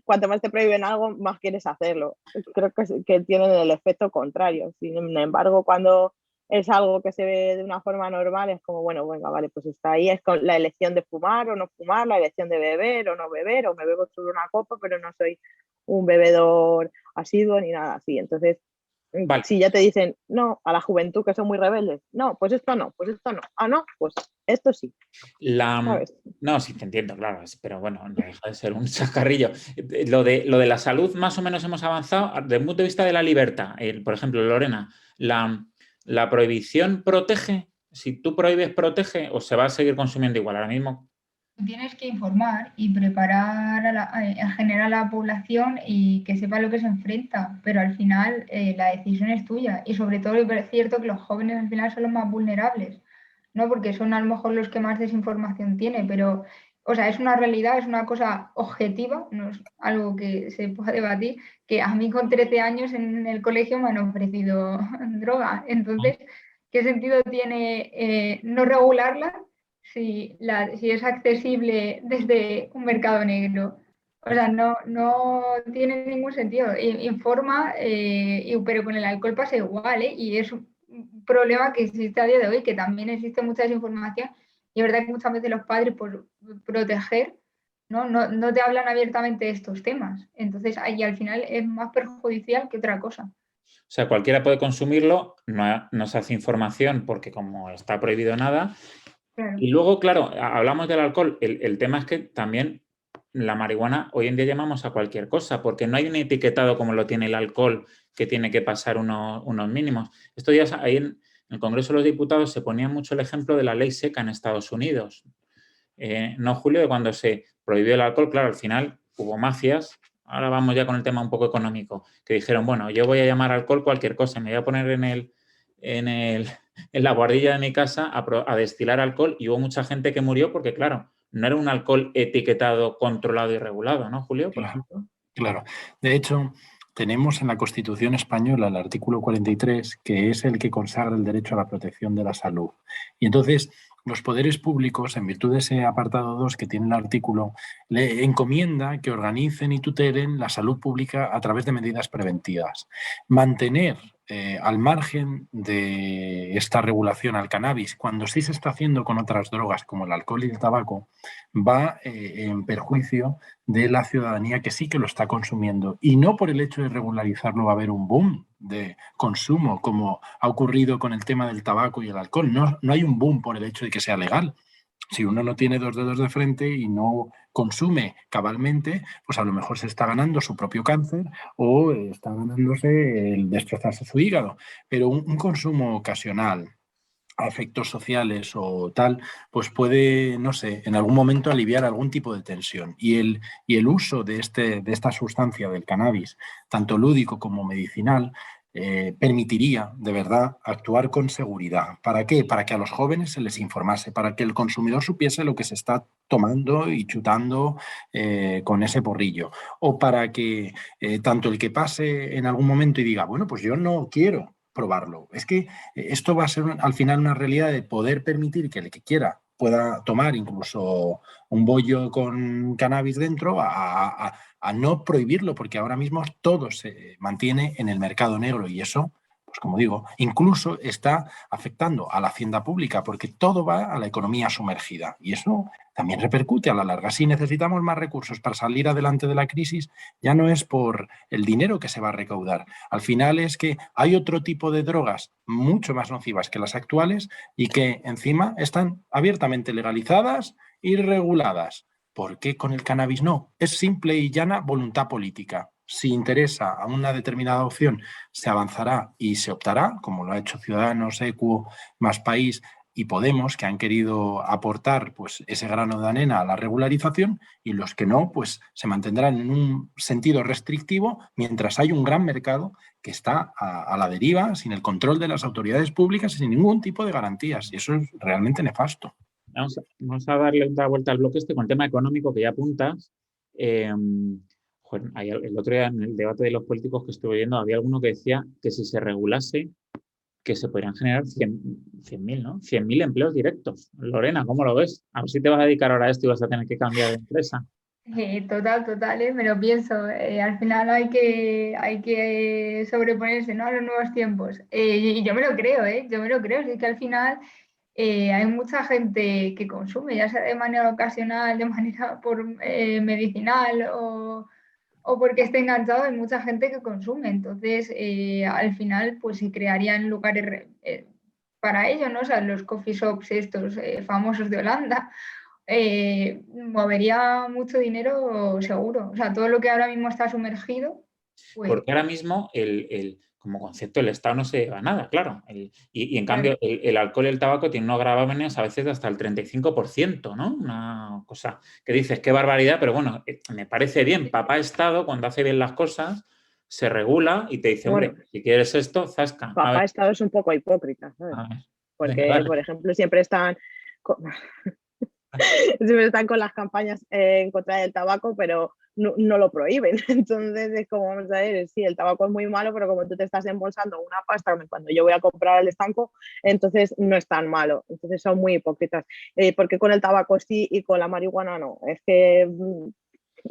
cuanto más te prohíben algo, más quieres hacerlo. Creo que tienen el efecto contrario. Sin embargo, cuando es algo que se ve de una forma normal, es como, bueno, venga, vale, pues está ahí, es con la elección de fumar o no fumar, la elección de beber o no beber, o me bebo solo una copa, pero no soy un bebedor asiduo ni nada así. Entonces, vale. Si ya te dicen, no, a la juventud que son muy rebeldes, no, pues esto no, ah, no, pues esto sí. No, sí, te entiendo, claro, pero bueno, no deja de ser un chacarrillo. Lo de la salud más o menos hemos avanzado desde el punto de vista de la libertad. Por ejemplo, Lorena, ¿la prohibición protege? Si tú prohíbes, ¿protege o se va a seguir consumiendo igual? Ahora mismo... Tienes que informar y preparar en general a la población y que sepa lo que se enfrenta, pero al final la decisión es tuya y sobre todo es cierto que los jóvenes al final son los más vulnerables, ¿no? Porque son a lo mejor los que más desinformación tienen, pero o sea, es una realidad, es una cosa objetiva, no es algo que se pueda debatir, que a mí con 13 años en el colegio me han ofrecido droga, entonces, ¿qué sentido tiene no regularla? Si es accesible desde un mercado negro. O sea, no tiene ningún sentido. Informa, pero con el alcohol pasa igual, ¿eh? Y es un problema que existe a día de hoy, que también existe mucha desinformación. Y es verdad que muchas veces los padres, por proteger, no te hablan abiertamente de estos temas. Entonces, ahí al final es más perjudicial que otra cosa. O sea, cualquiera puede consumirlo, no se hace información porque como está prohibido nada... Claro. Y luego, claro, hablamos del alcohol. El tema es que también la marihuana hoy en día llamamos a cualquier cosa porque no hay un etiquetado como lo tiene el alcohol que tiene que pasar unos mínimos. Estos días ahí en el Congreso de los Diputados se ponía mucho el ejemplo de la ley seca en Estados Unidos. No, Julio, de cuando se prohibió el alcohol, claro, al final hubo mafias. Ahora vamos ya con el tema un poco económico, que dijeron, bueno, yo voy a llamar alcohol cualquier cosa, me voy a poner en la guardilla de mi casa a destilar alcohol y hubo mucha gente que murió porque, claro, no era un alcohol etiquetado, controlado y regulado, ¿no, Julio? Por ejemplo. Claro. De hecho, tenemos en la Constitución española el artículo 43, que es el que consagra el derecho a la protección de la salud. Y entonces, los poderes públicos, en virtud de ese apartado 2 que tiene el artículo, le encomienda que organicen y tutelen la salud pública a través de medidas preventivas. Mantener al margen de esta regulación al cannabis, cuando sí se está haciendo con otras drogas como el alcohol y el tabaco, va en perjuicio de la ciudadanía que sí que lo está consumiendo. Y no por el hecho de regularizarlo va a haber un boom de consumo, como ha ocurrido con el tema del tabaco y el alcohol. No hay un boom por el hecho de que sea legal. Si uno no tiene dos dedos de frente y no consume cabalmente, pues a lo mejor se está ganando su propio cáncer o está ganándose el destrozarse su hígado. Pero un consumo ocasional, a efectos sociales o tal, pues puede, no sé, en algún momento aliviar algún tipo de tensión. Y el uso de esta sustancia del cannabis, tanto lúdico como medicinal, permitiría, de verdad, actuar con seguridad. ¿Para qué? Para que a los jóvenes se les informase, para que el consumidor supiese lo que se está tomando y chutando con ese porrillo. O para que tanto el que pase en algún momento y diga, bueno, pues yo no quiero probarlo. Es que esto va a ser al final una realidad de poder permitir que el que quiera pueda tomar incluso un bollo con cannabis dentro a no prohibirlo, porque ahora mismo todo se mantiene en el mercado negro y eso, pues como digo, incluso está afectando a la hacienda pública porque todo va a la economía sumergida y eso también repercute a la larga. Si necesitamos más recursos para salir adelante de la crisis, ya no es por el dinero que se va a recaudar. Al final es que hay otro tipo de drogas mucho más nocivas que las actuales y que encima están abiertamente legalizadas y reguladas. ¿Por qué con el cannabis no? Es simple y llana voluntad política. Si interesa a una determinada opción, se avanzará y se optará, como lo ha hecho Ciudadanos, ECU, Más País y Podemos, que han querido aportar pues, ese grano de arena a la regularización, y los que no, pues se mantendrán en un sentido restrictivo mientras hay un gran mercado que está a la deriva, sin el control de las autoridades públicas y sin ningún tipo de garantías. Y eso es realmente nefasto. Vamos a darle otra vuelta al bloque con el tema económico que ya apuntas. El otro día en el debate de los políticos que estuve viendo había alguno que decía que si se regulase que se podrían generar 100.000, ¿no? 100.000 empleos directos. Lorena, ¿cómo lo ves? A ver si te vas a dedicar ahora a esto y vas a tener que cambiar de empresa. Total, me lo pienso. Al final hay que sobreponerse, ¿no?, a los nuevos tiempos. Y yo me lo creo, yo me lo creo. Es que al final hay mucha gente que consume, ya sea de manera ocasional, de manera medicinal o porque esté enganchado, hay mucha gente que consume. Entonces, al final, pues se crearían lugares para ello, ¿no? O sea, los coffee shops estos famosos de Holanda, movería mucho dinero seguro. O sea, todo lo que ahora mismo está sumergido, pues... Porque ahora mismo como concepto el Estado no se lleva nada, claro. Y en cambio el alcohol y el tabaco tienen unos gravámenes a veces de hasta el 35%, ¿no? Una cosa que dices, qué barbaridad, pero bueno, me parece bien. Papá Estado, cuando hace bien las cosas, se regula y te dice, Bueno, hombre, si quieres esto, zasca. Papá Estado es un poco hipócrita, ¿sabes? Porque, venga, dale. por ejemplo, siempre están con las campañas en contra del tabaco, pero no lo prohíben. Entonces es como, vamos a ver, sí, el tabaco es muy malo, pero como tú te estás embolsando una pasta cuando yo voy a comprar al estanco, entonces no es tan malo. Entonces son muy hipócritas. Porque con el tabaco sí y con la marihuana no. Es que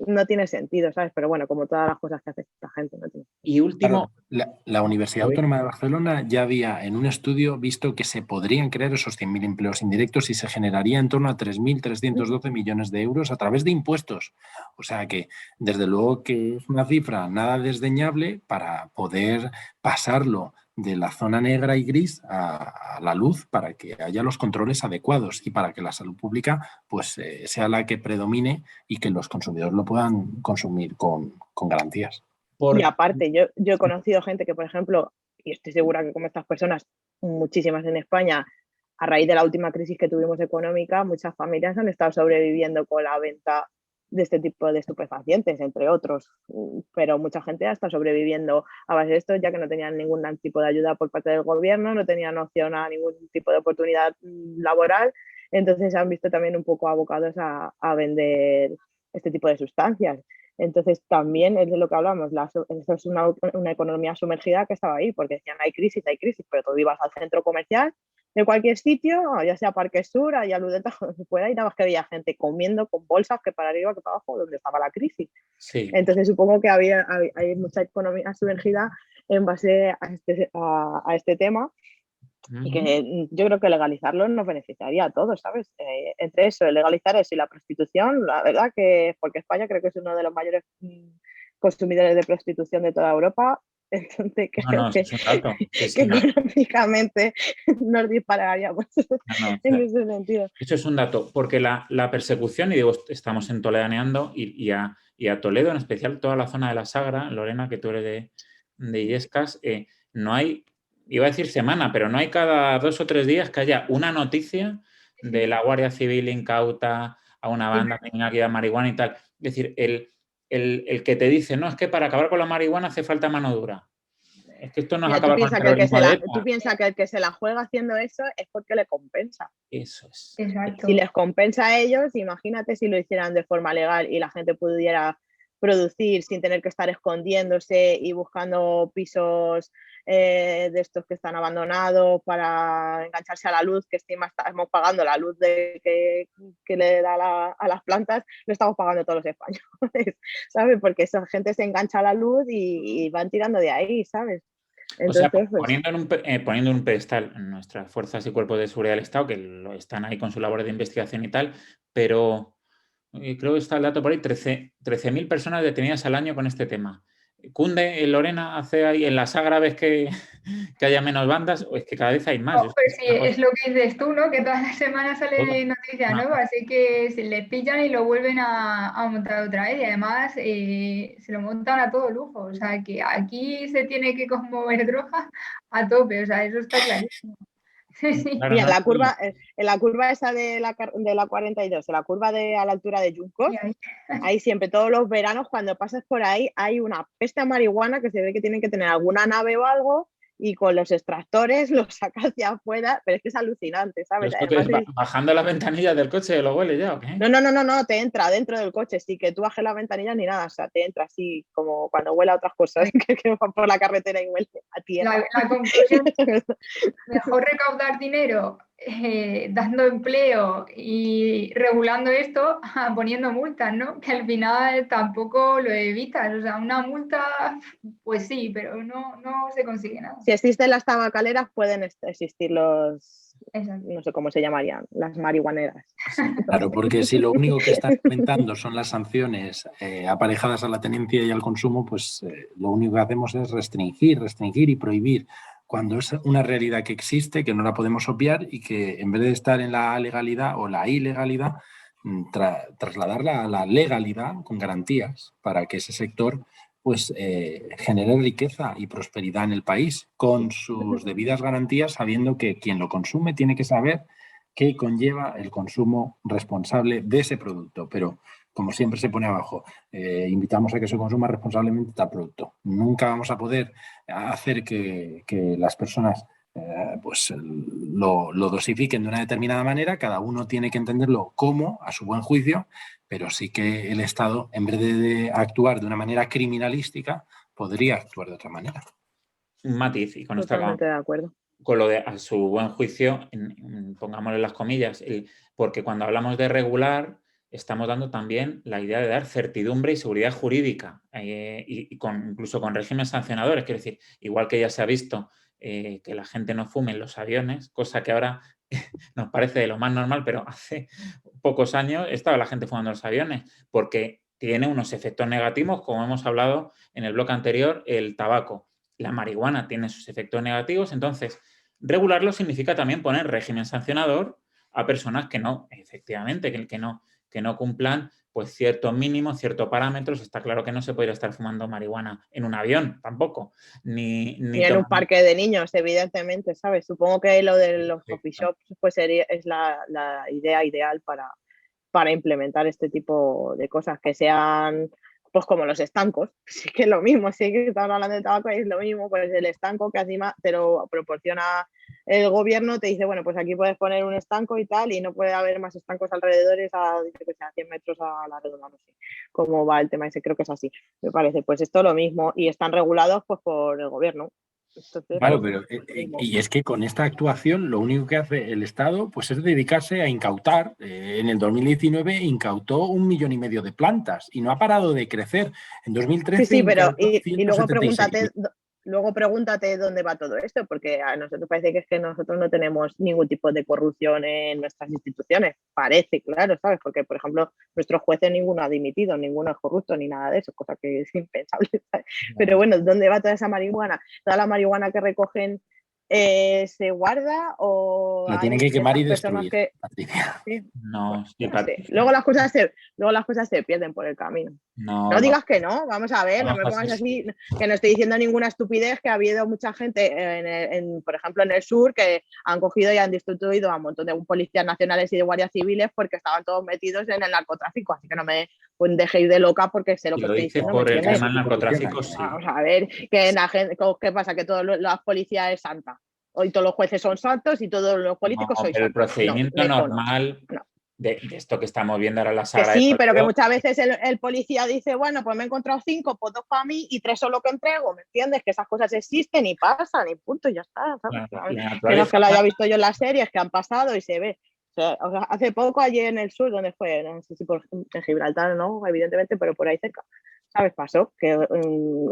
no tiene sentido, ¿sabes? Pero bueno, como todas las cosas que hace esta gente, no tiene sentido. Y último... Claro, la Universidad Autónoma de Barcelona ya había en un estudio visto que se podrían crear esos 100.000 empleos indirectos y se generaría en torno a 3.312 millones de euros a través de impuestos. O sea que, desde luego que es una cifra nada desdeñable para poder pasarlo de la zona negra y gris a la luz para que haya los controles adecuados y para que la salud pública pues, sea la que predomine y que los consumidores lo puedan consumir con garantías. Y aparte, yo he conocido gente que, por ejemplo, y estoy segura que como estas personas, muchísimas en España, a raíz de la última crisis que tuvimos económica, muchas familias han estado sobreviviendo con la venta de este tipo de estupefacientes, entre otros, pero mucha gente ha estado sobreviviendo a base de esto, ya que no tenían ningún tipo de ayuda por parte del gobierno, no tenían opción a ningún tipo de oportunidad laboral, entonces se han visto también un poco abocados a vender este tipo de sustancias. Entonces también es de lo que hablamos, eso es una economía sumergida que estaba ahí, porque decían hay crisis, pero tú ibas al centro comercial de cualquier sitio, ya sea Parque Sur, allá Ludeta, donde se fuera, y nada más que había gente comiendo con bolsas que para arriba, que para abajo, donde estaba la crisis. Sí. Entonces supongo que hay mucha economía sumergida en base a este tema. Y que yo creo que legalizarlo nos beneficiaría a todos, ¿sabes? Entre eso, legalizar eso y la prostitución, la verdad que, porque España creo que es uno de los mayores consumidores de prostitución de toda Europa, entonces creo que económicamente nos dispararíamos en ese sentido. Eso es un dato, porque la persecución, y digo, estamos en Toledaneando, y a Toledo, en especial toda la zona de la Sagra, Lorena, que tú eres de Illescas, no hay... Iba a decir semana, pero no hay cada 2 o 3 días que haya una noticia de la Guardia Civil incauta a una banda criminal que da marihuana y tal. Es decir, el que te dice, no, es que para acabar con la marihuana hace falta mano dura. Es que esto no es acabar con el terrorismo de ETA. Tú piensas que el que se la juega haciendo eso es porque le compensa. Eso es. Exacto. Si les compensa a ellos, imagínate si lo hicieran de forma legal y la gente pudiera producir sin tener que estar escondiéndose y buscando pisos de estos que están abandonados para engancharse a la luz, que encima estamos pagando la luz que le da a las plantas, lo estamos pagando todos los españoles, ¿sabes? Porque esa gente se engancha a la luz y van tirando de ahí, ¿sabes? Entonces, o sea, poniendo en un pedestal nuestras fuerzas y cuerpos de seguridad del Estado, que están ahí con su labor de investigación y tal, pero creo que está el dato por ahí, 13.000 personas detenidas al año con este tema. ¿Cunde, Lorena, hace ahí en las Ágrave que haya menos bandas o es que cada vez hay más? No, pues sí, es lo que dices tú, ¿no? Que todas las semanas sale noticia nueva, así que se le pillan y lo vuelven a montar otra vez y además se lo montan a todo lujo, o sea que aquí se tiene que mover droga a tope, o sea, eso está clarísimo. Sí. Claro, y no, en la curva esa de la 42, en la curva a la altura de Yuncos, ahí siempre, todos los veranos, cuando pasas por ahí, hay una peste a marihuana que se ve que tienen que tener alguna nave o algo y con los extractores los saca hacia afuera, pero es que es alucinante, ¿sabes? Además, bajando las ventanillas del coche lo huele ya, ¿o qué? No, te entra dentro del coche, sí, que tú bajes las ventanillas ni nada, o sea, te entra así como cuando huele a otras cosas que van por la carretera y huele a tierra. La conclusión es mejor recaudar dinero dando empleo y regulando esto, poniendo multas, ¿no? Que al final tampoco lo evitas, o sea, una multa, pues sí, pero no se consigue nada. Si existen las tabacaleras, pueden existir no sé cómo se llamarían, las marihuaneras. Claro, porque si lo único que están aumentando son las sanciones aparejadas a la tenencia y al consumo, pues lo único que hacemos es restringir y prohibir, cuando es una realidad que existe, que no la podemos obviar y que en vez de estar en la legalidad o la ilegalidad, trasladarla a la legalidad con garantías para que ese sector pues genere riqueza y prosperidad en el país con sus debidas garantías, sabiendo que quien lo consume tiene que saber qué conlleva el consumo responsable de ese producto. Pero, como siempre se pone abajo, invitamos a que se consuma responsablemente tal producto. Nunca vamos a poder hacer que las personas pues lo dosifiquen de una determinada manera. Cada uno tiene que entenderlo como, a su buen juicio, pero sí que el Estado, en vez de actuar de una manera criminalística, podría actuar de otra manera. Un matiz, y con esto Totalmente de acuerdo. Con lo de a su buen juicio, pongámosle las comillas, porque cuando hablamos de regular, estamos dando también la idea de dar certidumbre y seguridad jurídica, incluso con regímenes sancionadores. Quiero decir, igual que ya se ha visto que la gente no fume en los aviones, cosa que ahora nos parece de lo más normal, pero hace pocos años estaba la gente fumando en los aviones, porque tiene unos efectos negativos, como hemos hablado en el bloque anterior, el tabaco. La marihuana tiene sus efectos negativos, entonces regularlo significa también poner régimen sancionador a personas que no, efectivamente, que no cumplan pues ciertos mínimos, ciertos parámetros. Está claro que no se podría estar fumando marihuana en un avión tampoco. Ni en un parque de niños, evidentemente, ¿sabes? Supongo que lo de los coffee shops pues es la idea ideal para implementar este tipo de cosas, que sean pues como los estancos, sí que es lo mismo, sí que estamos hablando de tabaco y es lo mismo, pues el estanco que encima te lo proporciona el gobierno, te dice, bueno, pues aquí puedes poner un estanco y tal, y no puede haber más estancos alrededores a 100 metros a la redonda, no sé cómo va el tema ese, creo que es así, me parece, pues esto es lo mismo, y están regulados pues por el gobierno. Entonces, claro, pero y es que con esta actuación lo único que hace el Estado pues es dedicarse a incautar. En el 2019 incautó 1,5 millones de plantas y no ha parado de crecer. En 2013 sí, pero y luego pregúntate dónde va todo esto, porque a nosotros parece que nosotros no tenemos ningún tipo de corrupción en nuestras instituciones. Parece, claro, ¿sabes? Porque, por ejemplo, nuestros jueces ninguno ha dimitido, ninguno es corrupto ni nada de eso, cosa que es impensable, ¿sabes? Pero bueno, ¿dónde va toda esa marihuana? Toda la marihuana que recogen ¿se guarda o la tienen que quemar y destruir? Sí, no, sí, luego las cosas se pierden por el camino. No digas que no, vamos a ver, no me pongas así, que no estoy diciendo ninguna estupidez, que ha habido mucha gente, por ejemplo, en el sur, que han cogido y han destituido a un montón de policías nacionales y de guardias civiles porque estaban todos metidos en el narcotráfico, así que no me dejéis de loca porque sé lo que estoy diciendo. Por el tema del narcotráfico, sí. Vamos a ver, que la gente, ¿qué pasa? Que todas las policías es santa. Hoy todos los jueces son santos y todos los políticos son santos. El procedimiento normal de esto que estamos viendo ahora en la Que saga. sí, de pero que Toledo. muchas veces el policía dice, bueno, pues me he encontrado 5, pues 2 para mí y 3 son lo que entrego, ¿me entiendes? Que esas cosas existen y pasan y punto, y ya está, ¿sabes? La Que no es naturaleza que lo haya visto yo en las series que han pasado y se ve. O sea, hace poco allí en el sur, donde fue, no sé si en Gibraltar, no, evidentemente, pero por ahí cerca, ¿sabes? Pasó que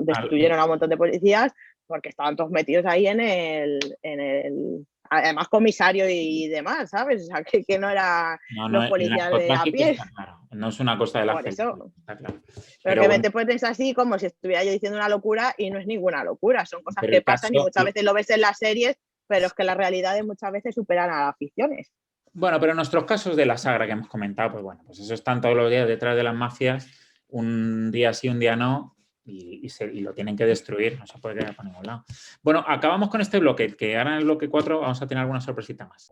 destruyeron a un montón de policías porque estaban todos metidos ahí en el además comisario y demás, ¿sabes? O sea, que no era los el policías de a narcotráfico pie. está claro. No es una cosa de la Por eso. está claro. Pero que bueno, te pones así como si estuviera yo diciendo una locura y no es ninguna locura, son cosas pero que el pasan y caso- muchas veces lo ves en las series, pero es que las realidades muchas veces superan a las ficciones. Bueno, pero en nuestros casos de la sagra que hemos comentado, pues bueno, pues eso están todos los días detrás de las mafias, un día sí, un día no, y lo tienen que destruir, no se puede quedar por ningún lado. Bueno, acabamos con este bloque, que ahora en el bloque 4 vamos a tener alguna sorpresita más.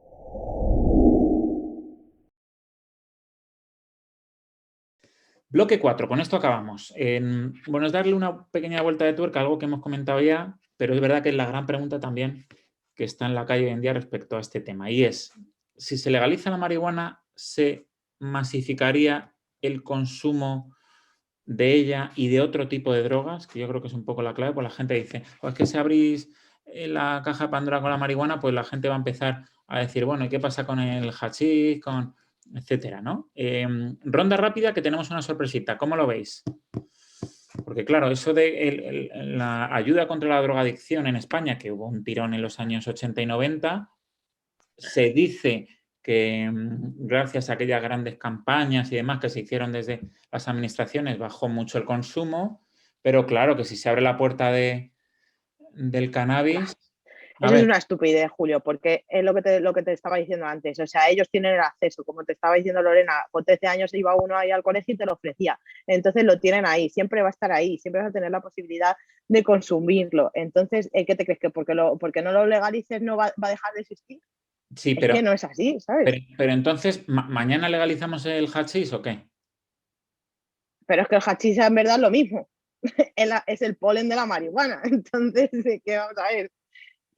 Bloque 4, con esto acabamos. Bueno, es darle una pequeña vuelta de tuerca, algo que hemos comentado ya, pero es verdad que es la gran pregunta también que está en la calle hoy en día respecto a este tema, y es, si se legaliza la marihuana, ¿se masificaría el consumo de ella y de otro tipo de drogas? Que yo creo que es un poco la clave, pues la gente dice, es que si abrís la caja de Pandora con la marihuana, pues la gente va a empezar a decir, bueno, ¿y qué pasa con el hachís, con etcétera, ¿no? Ronda rápida, que tenemos una sorpresita. ¿Cómo lo veis? Porque claro, eso de la ayuda contra la drogadicción en España, que hubo un tirón en los años 80 y 90, se dice que gracias a aquellas grandes campañas y demás que se hicieron desde las administraciones bajó mucho el consumo, pero claro que si se abre la puerta del cannabis... Eso es una estupidez, Julio, porque es lo que te estaba diciendo antes. O sea, ellos tienen el acceso, como te estaba diciendo Lorena, con 13 años iba uno ahí al colegio y te lo ofrecía. Entonces lo tienen ahí, siempre va a estar ahí, siempre vas a tener la posibilidad de consumirlo. Entonces, ¿qué te crees? ¿Que porque no lo legalices no va a dejar de existir? Sí, pero, es que no es así, ¿sabes? Pero entonces, ¿mañana legalizamos el hachís o qué? Pero es que el hachís en verdad es lo mismo. Es el polen de la marihuana. Entonces, ¿qué vamos a ver?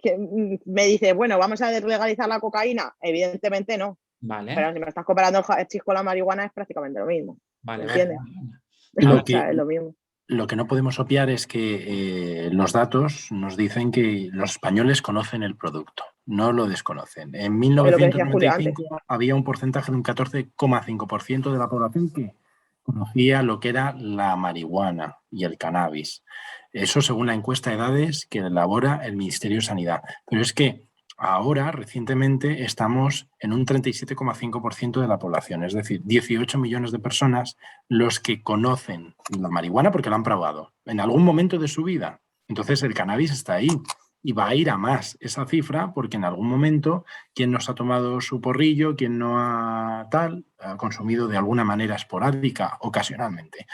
Que me dice, bueno, ¿vamos a legalizar la cocaína? Evidentemente no. Vale. Pero si me estás comparando el hachís con la marihuana es prácticamente lo mismo. Vale, ¿Entiendes? Lo o sea, es lo mismo. Lo que no podemos obviar es que los datos nos dicen que los españoles conocen el producto, no lo desconocen. En 1995 había un porcentaje de un 14,5% de la población que conocía lo que era la marihuana y el cannabis. Eso según la encuesta de edades que elabora el Ministerio de Sanidad. Pero es que ahora, recientemente, estamos en un 37,5% de la población, es decir, 18 millones de personas los que conocen la marihuana porque la han probado en algún momento de su vida. Entonces el cannabis está ahí y va a ir a más esa cifra porque en algún momento quien no se ha tomado su porrillo, quien no ha consumido de alguna manera esporádica, ocasionalmente.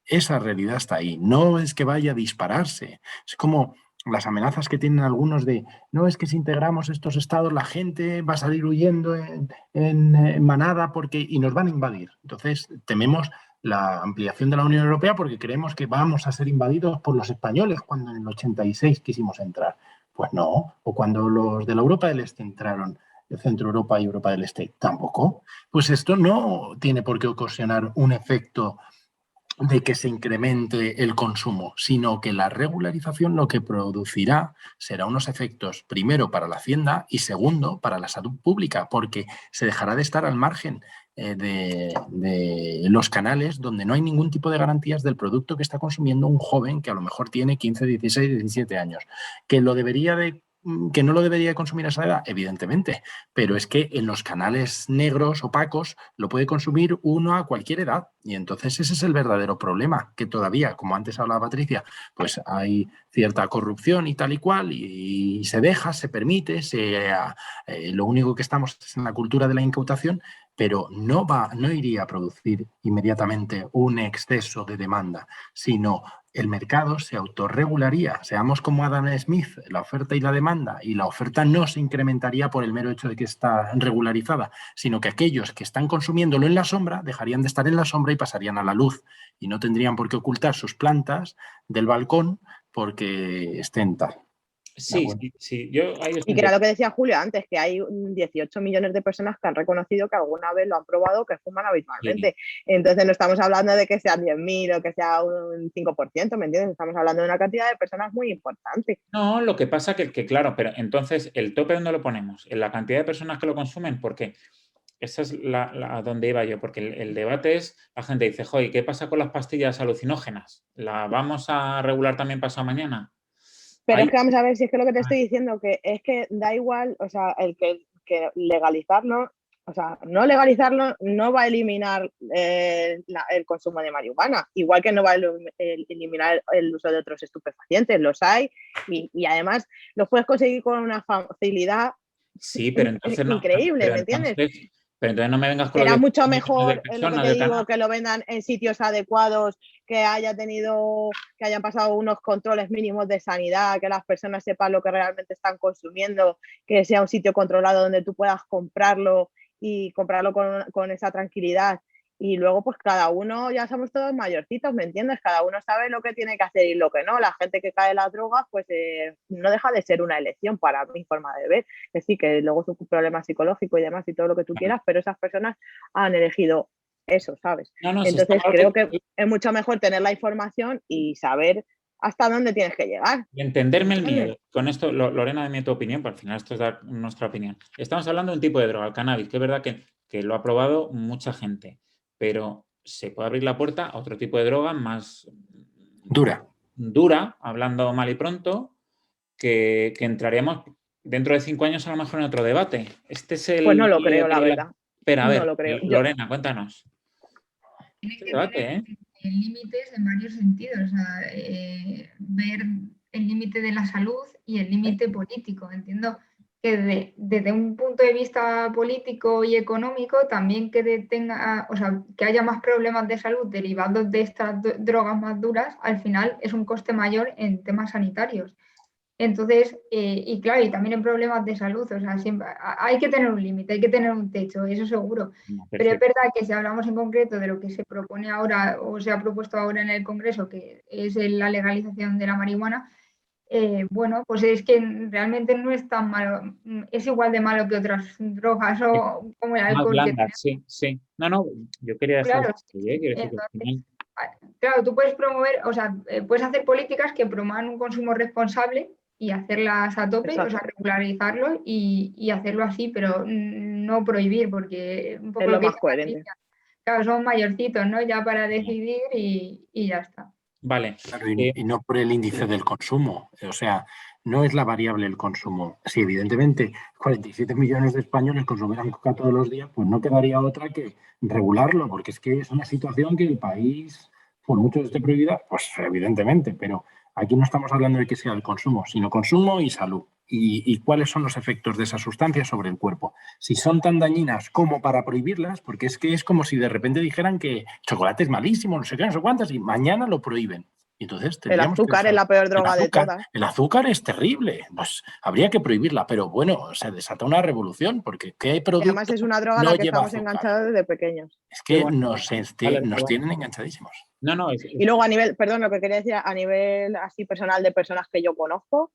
Esa realidad está ahí. No es que vaya a dispararse. Es como las amenazas que tienen algunos de, no es que si integramos estos estados la gente va a salir huyendo en manada y nos van a invadir. Entonces tememos la ampliación de la Unión Europea porque creemos que vamos a ser invadidos por los españoles cuando en el 86 quisimos entrar. Pues no, o cuando los de la Europa del Este entraron, de Centro Europa y Europa del Este, tampoco. Pues esto no tiene por qué ocasionar un efecto de que se incremente el consumo, sino que la regularización lo que producirá será unos efectos, primero, para la Hacienda y segundo, para la salud pública, porque se dejará de estar al margen de los canales donde no hay ningún tipo de garantías del producto que está consumiendo un joven que a lo mejor tiene 15, 16, 17 años, que no lo debería consumir a esa edad, evidentemente, pero es que en los canales negros, opacos, lo puede consumir uno a cualquier edad. Y entonces ese es el verdadero problema, que todavía, como antes hablaba Patricia, pues hay cierta corrupción y tal y cual, y se deja, se permite, lo único que estamos es en la cultura de la incautación, pero no iría a producir inmediatamente un exceso de demanda, sino el mercado se autorregularía. Seamos como Adam Smith, la oferta y la demanda, y la oferta no se incrementaría por el mero hecho de que está regularizada, sino que aquellos que están consumiéndolo en la sombra dejarían de estar en la sombra y pasarían a la luz y no tendrían por qué ocultar sus plantas del balcón porque estén tal. Sí, bueno. sí, yo ahí Y que era lo que decía Julio antes, que hay 18 millones de personas que han reconocido que alguna vez lo han probado, que fuman habitualmente. Entonces no estamos hablando de que sean 10.000 o que sea un 5%, ¿me entiendes? Estamos hablando de una cantidad de personas muy importante. No, lo que pasa que claro, pero entonces, ¿el tope dónde lo ponemos? ¿En la cantidad de personas que lo consumen? Porque esa es a donde iba yo, porque el debate es, la gente dice, joder, ¿qué pasa con las pastillas alucinógenas? ¿La vamos a regular también pasado mañana? Pero Ahí- es que vamos a ver si es que lo que te estoy diciendo, que es que da igual, o sea, el que legalizarlo, o sea, no legalizarlo no va a eliminar el consumo de marihuana, igual que no va a eliminar el uso de otros estupefacientes, los hay y además los puedes conseguir con una facilidad Sí, pero entonces no. increíble, ¿me entiendes? Pero entonces no me vengas con Será los 10 mucho millones de mejor, es lo que personas te del digo, canal. que lo vendan en sitios adecuados, que hayan pasado unos controles mínimos de sanidad, que las personas sepan lo que realmente están consumiendo, que sea un sitio controlado donde tú puedas comprarlo y comprarlo con esa tranquilidad. Y luego, pues cada uno, ya somos todos mayorcitos, ¿me entiendes? Cada uno sabe lo que tiene que hacer y lo que no. La gente que cae en las drogas, pues no deja de ser una elección para mi forma de ver. Es decir, que luego es un problema psicológico y demás y todo lo que tú quieras, pero esas personas han elegido eso, ¿sabes? No, si Entonces está mal creo que es mucho mejor tener la información y saber hasta dónde tienes que llegar. y entenderme el ¿Entiendes? miedo. Con esto, Lorena, dime tu opinión, porque al final esto es dar nuestra opinión. Estamos hablando de un tipo de droga, el cannabis, que es verdad que lo ha probado mucha gente, pero se puede abrir la puerta a otro tipo de droga más dura, hablando mal y pronto, que entraríamos dentro de 5 años a lo mejor en otro debate. Este es el... Pues no lo creo, la verdad. Espera, a No ver, lo creo. Lorena, cuéntanos. Tiene que Debate, tener límites en varios sentidos, o sea, ver el límite de la salud y el límite político. Entiendo que desde un punto de vista político y económico también o sea, que haya más problemas de salud derivados de estas drogas más duras, al final es un coste mayor en temas sanitarios. Entonces, y claro, y también en problemas de salud, o sea, siempre hay que tener un límite, hay que tener un techo, eso seguro. Pero es verdad que si hablamos en concreto de lo que se propone ahora o se ha propuesto ahora en el Congreso, que es la legalización de la marihuana, bueno, pues es que realmente no es tan malo, es igual de malo que otras drogas o como el Más alcohol que blandas, tenemos. sí. No, yo quería dejar Claro, quiero decir que al entonces, final... claro, tú puedes promover, o sea, puedes hacer políticas que promuevan un consumo responsable y hacerlas a tope, o sea, Exacto. regularizarlo y hacerlo así, pero no prohibir, porque un poco Es lo lo que más dice coherente. Patricia, claro, son mayorcitos, ¿no? Ya para decidir y ya está. Vale. Claro, y no por el índice del consumo. O sea, no es la variable el consumo. Si evidentemente 47 millones de españoles consumieran coca todos los días, pues no quedaría otra que regularlo, porque es que es una situación que el país, por mucho que esté prohibida, pues evidentemente, pero aquí no estamos hablando de que sea el consumo, sino consumo y salud. Y cuáles son los efectos de esas sustancias sobre el cuerpo. Si son tan dañinas como para prohibirlas, porque es que es como si de repente dijeran que chocolate es malísimo, no sé qué, no sé cuántas, y mañana lo prohíben. Y entonces El tendríamos azúcar es la peor droga de todas. el azúcar es terrible, pues habría que prohibirla, pero bueno, se desata una revolución, porque ¿qué Y producto además es una droga a no la que lleva estamos azúcar? enganchados desde pequeños. Es que Bueno, nos tienen enganchadísimos. No, Y luego a nivel, perdón, lo que quería decir, a nivel así personal de personas que yo conozco,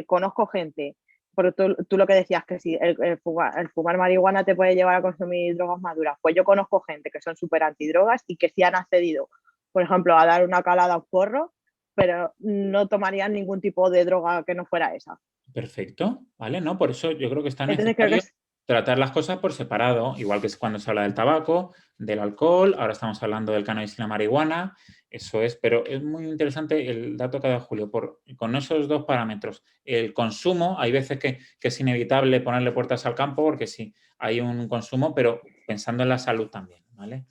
conozco gente, porque tú lo que decías, que si el fumar marihuana te puede llevar a consumir drogas maduras, pues yo conozco gente que son súper antidrogas y que sí han accedido, por ejemplo, a dar una calada a un porro, pero no tomarían ningún tipo de droga que no fuera esa. perfecto, ¿vale? No, por eso yo creo que está Entonces creo necesario que tratar las cosas por separado, igual que es cuando se habla del tabaco, del alcohol, ahora estamos hablando del cannabis y la marihuana, eso es, pero es muy interesante el dato que ha dado Julio, con esos dos parámetros. El consumo, hay veces que es inevitable ponerle puertas al campo porque sí, hay un consumo, pero pensando en la salud también, ¿vale?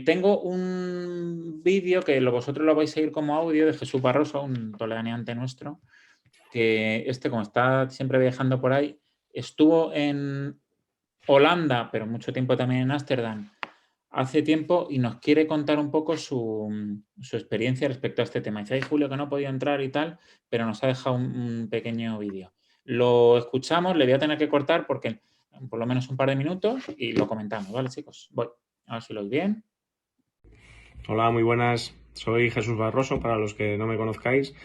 Tengo un vídeo que vosotros lo vais a seguir como audio de Jesús Barroso, un toledaneante nuestro, que como está siempre viajando por ahí, estuvo en Holanda, pero mucho tiempo también en Ámsterdam, hace tiempo y nos quiere contar un poco su experiencia respecto a este tema. Dice, Julio, que no podía entrar y tal, pero nos ha dejado un pequeño vídeo. Lo escuchamos, le voy a tener que cortar porque por lo menos un par de minutos y lo comentamos, ¿vale, chicos? Voy, a ver si lo oís bien. Hola, muy buenas. Soy Jesús Barroso, para los que no me conozcáis,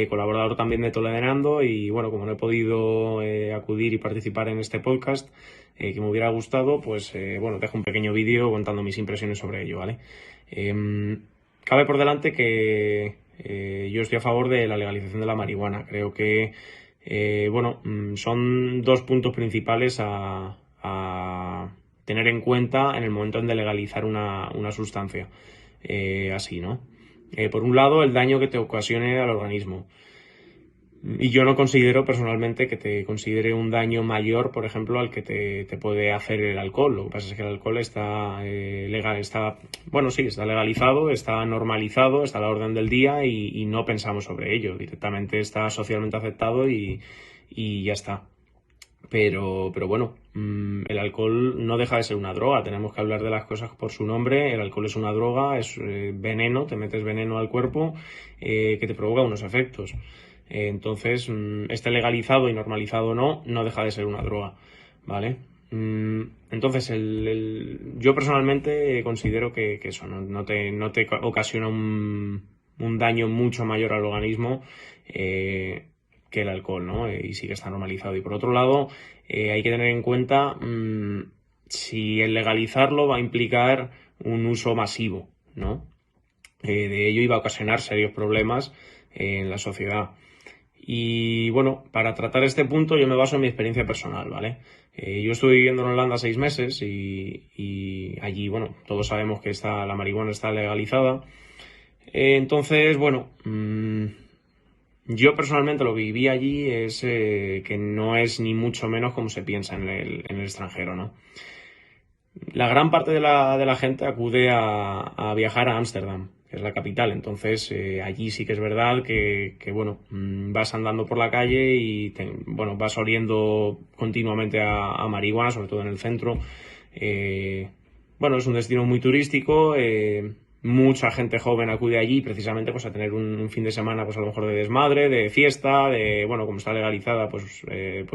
colaborador también de Toledanando y bueno, como no he podido acudir y participar en este podcast que me hubiera gustado, pues bueno, dejo un pequeño vídeo contando mis impresiones sobre ello, ¿vale? Cabe por delante que yo estoy a favor de la legalización de la marihuana. Creo que bueno, son dos puntos principales a tener en cuenta en el momento de legalizar una sustancia. Así, ¿no? Por un lado, el daño que te ocasione al organismo. Y yo no considero personalmente que te considere un daño mayor, por ejemplo, al que te puede hacer el alcohol. Lo que pasa es que el alcohol está legal, bueno, sí, está legalizado, está normalizado, está a la orden del día y no pensamos sobre ello. Directamente está socialmente aceptado y ya está. Pero bueno, el alcohol no deja de ser una droga, tenemos que hablar de las cosas por su nombre. El alcohol es una droga, es veneno, te metes veneno al cuerpo que te provoca unos efectos. Entonces, esté legalizado y normalizado o no, no deja de ser una droga, ¿vale? Entonces, yo personalmente considero que eso no te ocasiona un daño mucho mayor al organismo que el alcohol, ¿no? Y sí que está normalizado. Y por otro lado, hay que tener en cuenta si el legalizarlo va a implicar un uso masivo, ¿no? De ello iba a ocasionar serios problemas en la sociedad. Y bueno, para tratar este punto yo me baso en mi experiencia personal, ¿vale? Yo estuve viviendo en Holanda 6 meses y allí, bueno, todos sabemos que la marihuana está legalizada. Entonces, bueno, yo personalmente lo que viví allí es que no es ni mucho menos como se piensa en el extranjero, ¿no? La gran parte de la gente acude a viajar a Ámsterdam, que es la capital. Entonces, allí sí que es verdad que bueno, vas andando por la calle y bueno, vas oliendo continuamente a marihuana, sobre todo en el centro. Bueno, es un destino muy turístico. Mucha gente joven acude allí precisamente pues a tener un fin de semana pues a lo mejor de desmadre, de fiesta, de bueno, como está legalizada, pues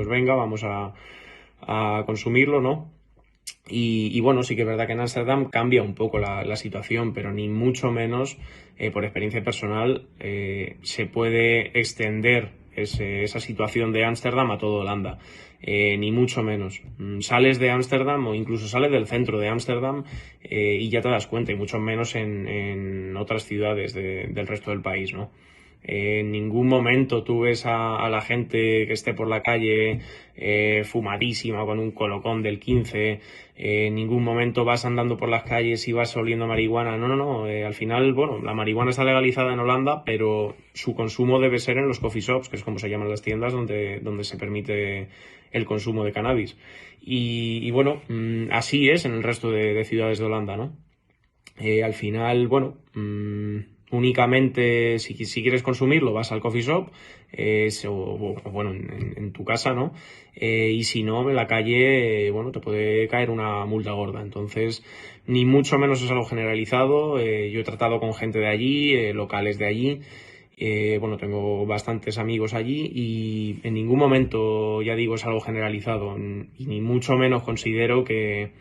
venga, vamos a consumirlo, ¿no? Y bueno, sí que es verdad que en Ámsterdam cambia un poco la situación, pero ni mucho menos, por experiencia personal, se puede extender esa situación de Ámsterdam a toda Holanda. Ni mucho menos. Sales de Ámsterdam o incluso sales del centro de Ámsterdam y ya te das cuenta, y mucho menos en otras ciudades del resto del país, ¿no? En ningún momento tú ves a la gente que esté por la calle fumadísima con un colocón del 15. En ningún momento vas andando por las calles y vas oliendo marihuana. No. Al final, bueno, la marihuana está legalizada en Holanda, pero su consumo debe ser en los coffee shops, que es como se llaman las tiendas donde se permite el consumo de cannabis. Y bueno, así es en el resto de ciudades de Holanda, ¿no? Al final, bueno, únicamente si quieres consumirlo vas al coffee shop o bueno, en tu casa, ¿no? Y si no, en la calle, bueno, te puede caer una multa gorda. Entonces, ni mucho menos es algo generalizado. Yo he tratado con gente de allí, locales de allí. Bueno, tengo bastantes amigos allí y en ningún momento, ya digo, es algo generalizado. Y ni mucho menos considero que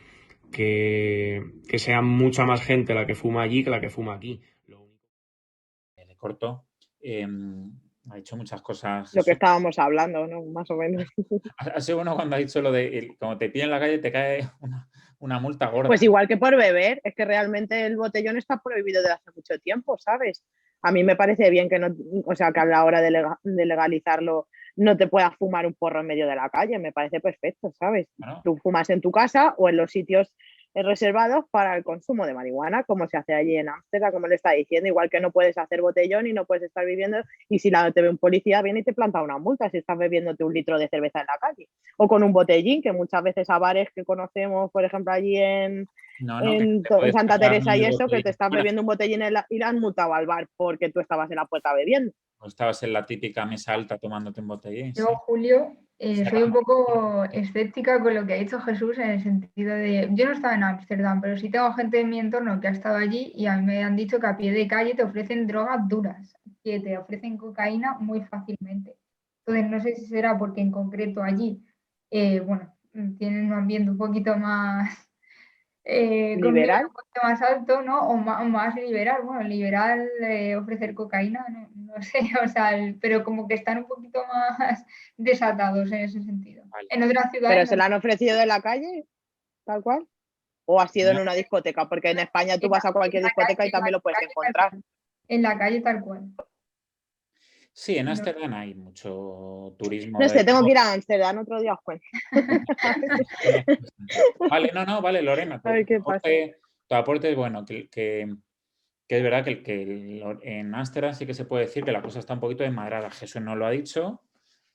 sea mucha más gente la que fuma allí que la que fuma aquí. Le corto. Ha dicho muchas cosas. Lo que estábamos hablando, ¿no? Más o menos. Ha sido bueno cuando ha dicho lo de cuando te pillan en la calle te cae una multa gorda. Pues igual que por beber, es que realmente el botellón está prohibido desde hace mucho tiempo, ¿sabes? A mí me parece bien que no, o sea, que a la hora de legalizarlo no te puedas fumar un porro en medio de la calle, me parece perfecto, ¿sabes? Bueno. Tú fumas en tu casa o en los sitios reservados para el consumo de marihuana, como se hace allí en Ámsterdam, como le está diciendo, igual que no puedes hacer botellón y no puedes estar viviendo, y si te ve un policía viene y te planta una multa si estás bebiéndote un litro de cerveza en la calle, o con un botellín, que muchas veces a bares que conocemos, por ejemplo allí en Santa Teresa y eso, que te estás bebiendo un botellín y le han multado al bar porque tú estabas en la puerta bebiendo. O estabas en la típica mesa alta tomándote un botellín. Yo, Julio, soy un poco escéptica con lo que ha dicho Jesús en el sentido de... Yo no estaba en Ámsterdam, pero sí tengo gente en mi entorno que ha estado allí y a mí me han dicho que a pie de calle te ofrecen drogas duras, que te ofrecen cocaína muy fácilmente. Entonces, no sé si será porque en concreto allí, bueno, tienen un ambiente un poquito más con un nivel ¿Liberal? un poquito más alto, ¿no? O más liberal. Bueno, liberal, ofrecer cocaína, no sé, o sea, pero como que están un poquito más desatados en ese sentido. Vale. En otras ¿Pero ciudades se la han ofrecido en la calle, tal cual? ¿O ha sido en una discoteca? Porque en España tú vas a cualquier discoteca y también lo puedes encontrar. en la calle tal cual. Sí, en No. Ámsterdam hay mucho turismo. No de sé, tengo todo. que ir a Ámsterdam otro día, os cuento. Vale, no, vale, Lorena, A ver qué pasa. tu aporte es bueno, que es verdad en Ámsterdam sí que se puede decir que la cosa está un poquito desmadrada. Jesús nos lo ha dicho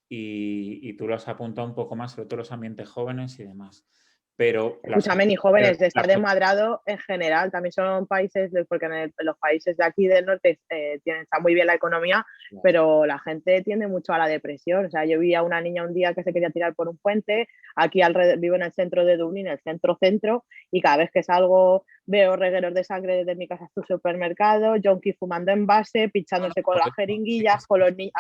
y tú lo has apuntado un poco más, sobre todo los ambientes jóvenes y demás. Pero Escúchame, ni jóvenes, está desmadrado en general. También son países, porque en los países de aquí del norte está muy bien la economía, pero la gente tiende mucho a la depresión. O sea, yo vi a una niña un día que se quería tirar por un puente. Aquí vivo en el centro de Dublín, el centro, y cada vez que salgo veo regueros de sangre desde mi casa hasta el supermercado, junkies fumando en base, pinchándose con las jeringuillas, con los niños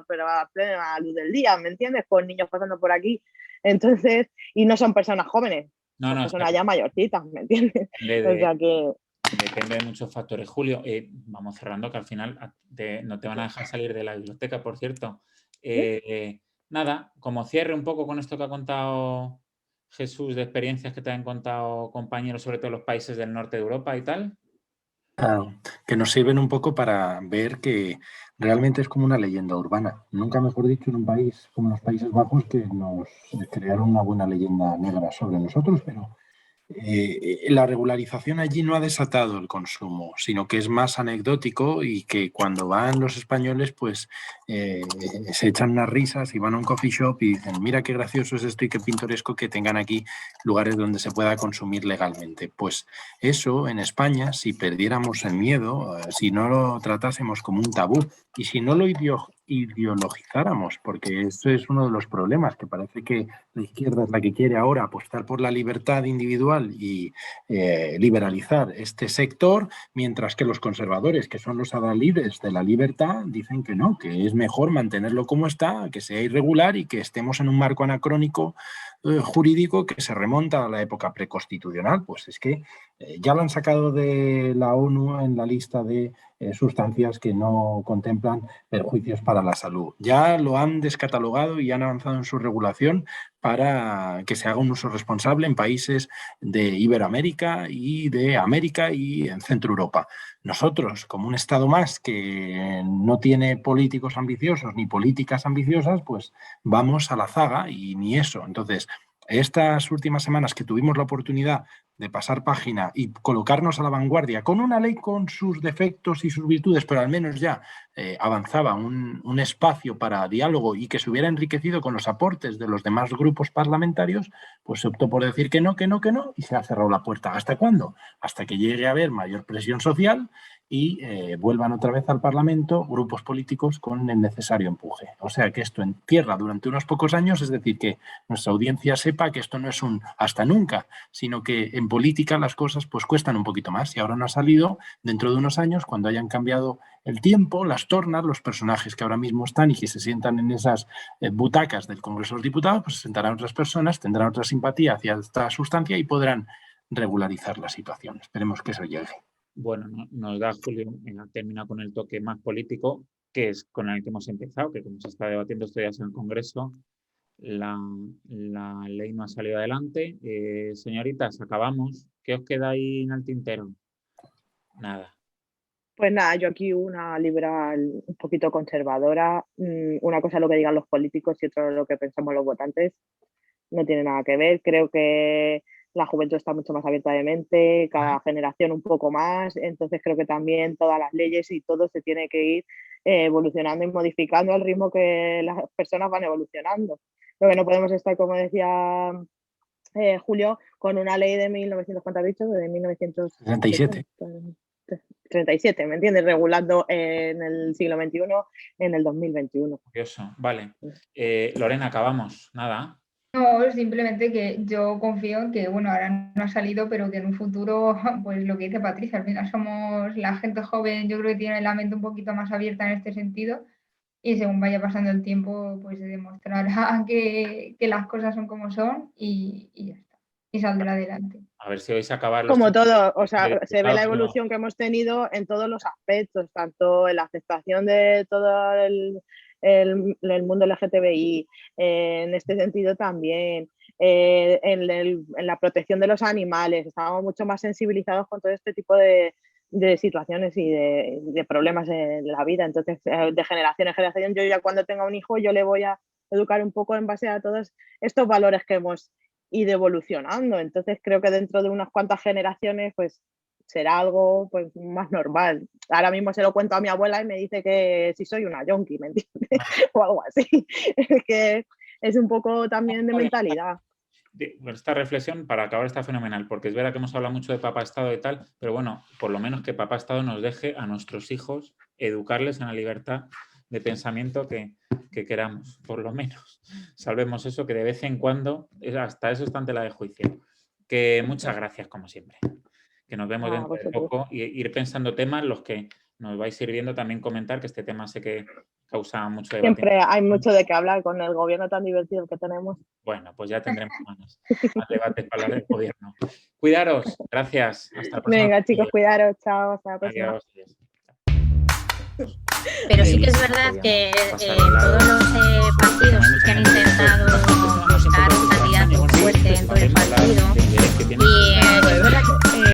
pero a plena luz del día, ¿me entiendes? Con niños pasando por aquí. Entonces, y no son personas jóvenes, son personas ya mayorcitas, ¿me entiendes? O sea que... Depende de muchos factores. Julio, vamos cerrando, que al final no te van a dejar salir de la biblioteca, por cierto. Nada, como cierre un poco con esto que ha contado Jesús, de experiencias que te han contado compañeros, sobre todo en los países del norte de Europa y tal. Que nos sirven un poco para ver que realmente es como una leyenda urbana. Nunca mejor dicho, en un país como los Países Bajos, que nos crearon una buena leyenda negra sobre nosotros, pero la regularización allí no ha desatado el consumo, sino que es más anecdótico y que cuando van los españoles, pues se echan unas risas y van a un coffee shop y dicen, mira qué gracioso es esto y qué pintoresco que tengan aquí lugares donde se pueda consumir legalmente. Pues eso en España, si perdiéramos el miedo, si no lo tratásemos como un tabú y si no lo ideologizáramos, porque esto es uno de los problemas, que parece que la izquierda es la que quiere ahora apostar por la libertad individual y liberalizar este sector, mientras que los conservadores, que son los adalides de la libertad, dicen que no, que es mejor mantenerlo como está, que sea irregular y que estemos en un marco anacrónico jurídico que se remonta a la época preconstitucional. Pues es que ya lo han sacado de la ONU en la lista de sustancias que no contemplan perjuicios para la salud. Ya lo han descatalogado y han avanzado en su regulación para que se haga un uso responsable en países de Iberoamérica y de América y en Centro Europa. Nosotros, como un Estado más que no tiene políticos ambiciosos ni políticas ambiciosas, pues vamos a la zaga y ni eso. Entonces, estas últimas semanas que tuvimos la oportunidad de pasar página y colocarnos a la vanguardia con una ley con sus defectos y sus virtudes, pero al menos ya avanzaba un espacio para diálogo y que se hubiera enriquecido con los aportes de los demás grupos parlamentarios, pues se optó por decir que no, y se ha cerrado la puerta. ¿Hasta cuándo? Hasta que llegue a haber mayor presión social y vuelvan otra vez al Parlamento grupos políticos con el necesario empuje. O sea que esto entierra durante unos pocos años, es decir, que nuestra audiencia sepa que esto no es un hasta nunca, sino que en política las cosas pues cuestan un poquito más y ahora no ha salido. Dentro de unos años, cuando hayan cambiado el tiempo, las tornas, los personajes que ahora mismo están y que se sientan en esas butacas del Congreso de los Diputados, pues se sentarán otras personas, tendrán otra simpatía hacia esta sustancia y podrán regularizar la situación. Esperemos que eso llegue. Bueno, nos da Julio, termina con el toque más político, que es con el que hemos empezado, que como se está debatiendo estos días en el Congreso, la ley no ha salido adelante. Señoritas, acabamos. ¿Qué os queda ahí en el tintero? Nada. Pues nada, yo aquí una liberal un poquito conservadora. Una cosa es lo que digan los políticos y otra lo que pensamos los votantes. No tiene nada que ver. Creo que la juventud está mucho más abierta de mente, cada generación un poco más. Entonces creo que también todas las leyes y todo se tiene que ir evolucionando y modificando al ritmo que las personas van evolucionando. Lo que no podemos estar, como decía Julio, con una ley de 1900, ¿cuánto has dicho? De 1937. 37, ¿me entiendes? Regulando en el siglo XXI, en el 2021. Curioso, vale. Lorena, acabamos. Nada. No, simplemente que yo confío en que, bueno, ahora no ha salido, pero que en un futuro, pues lo que dice Patricia, al final somos la gente joven, yo creo que tiene la mente un poquito más abierta en este sentido y según vaya pasando el tiempo, pues se demostrará que las cosas son como son y ya está, y saldrá adelante. A ver si vais a acabar los Como temas todo, o sea, de- se ve la claro, evolución que hemos tenido en todos los aspectos, tanto en la aceptación de todo el mundo LGTBI, en este sentido también, en la protección de los animales, estamos mucho más sensibilizados con todo este tipo de situaciones y de problemas en la vida. Entonces, de generación en generación, yo ya cuando tenga un hijo, yo le voy a educar un poco en base a todos estos valores que hemos ido evolucionando. Entonces, creo que dentro de unas cuantas generaciones, pues será algo pues más normal. Ahora mismo se lo cuento a mi abuela y me dice que si soy una yonki, ¿me entiendes? O algo así. Es que es un poco también de mentalidad. Esta reflexión para acabar está fenomenal, porque es verdad que hemos hablado mucho de papá Estado y tal, pero bueno, por lo menos que papá Estado nos deje a nuestros hijos educarles en la libertad de pensamiento que queramos, por lo menos. Salvemos eso, que de vez en cuando, hasta eso está ante la de juicio. Que muchas gracias, como siempre. Que nos vemos dentro de poco y ir pensando temas los que nos vais sirviendo, también comentar que este tema sé que causa mucho debate. Siempre hay mucho de qué hablar con el gobierno tan divertido que tenemos. Bueno, pues ya tendremos más debates para hablar del gobierno. Cuidaros, gracias. Hasta la próxima. Venga, chicos, cuidaros, chao, hasta la próxima. Adiós. Pero sí que es verdad que todos los partidos sí que han intentado buscar un candidato fuerte dentro del partido y es verdad que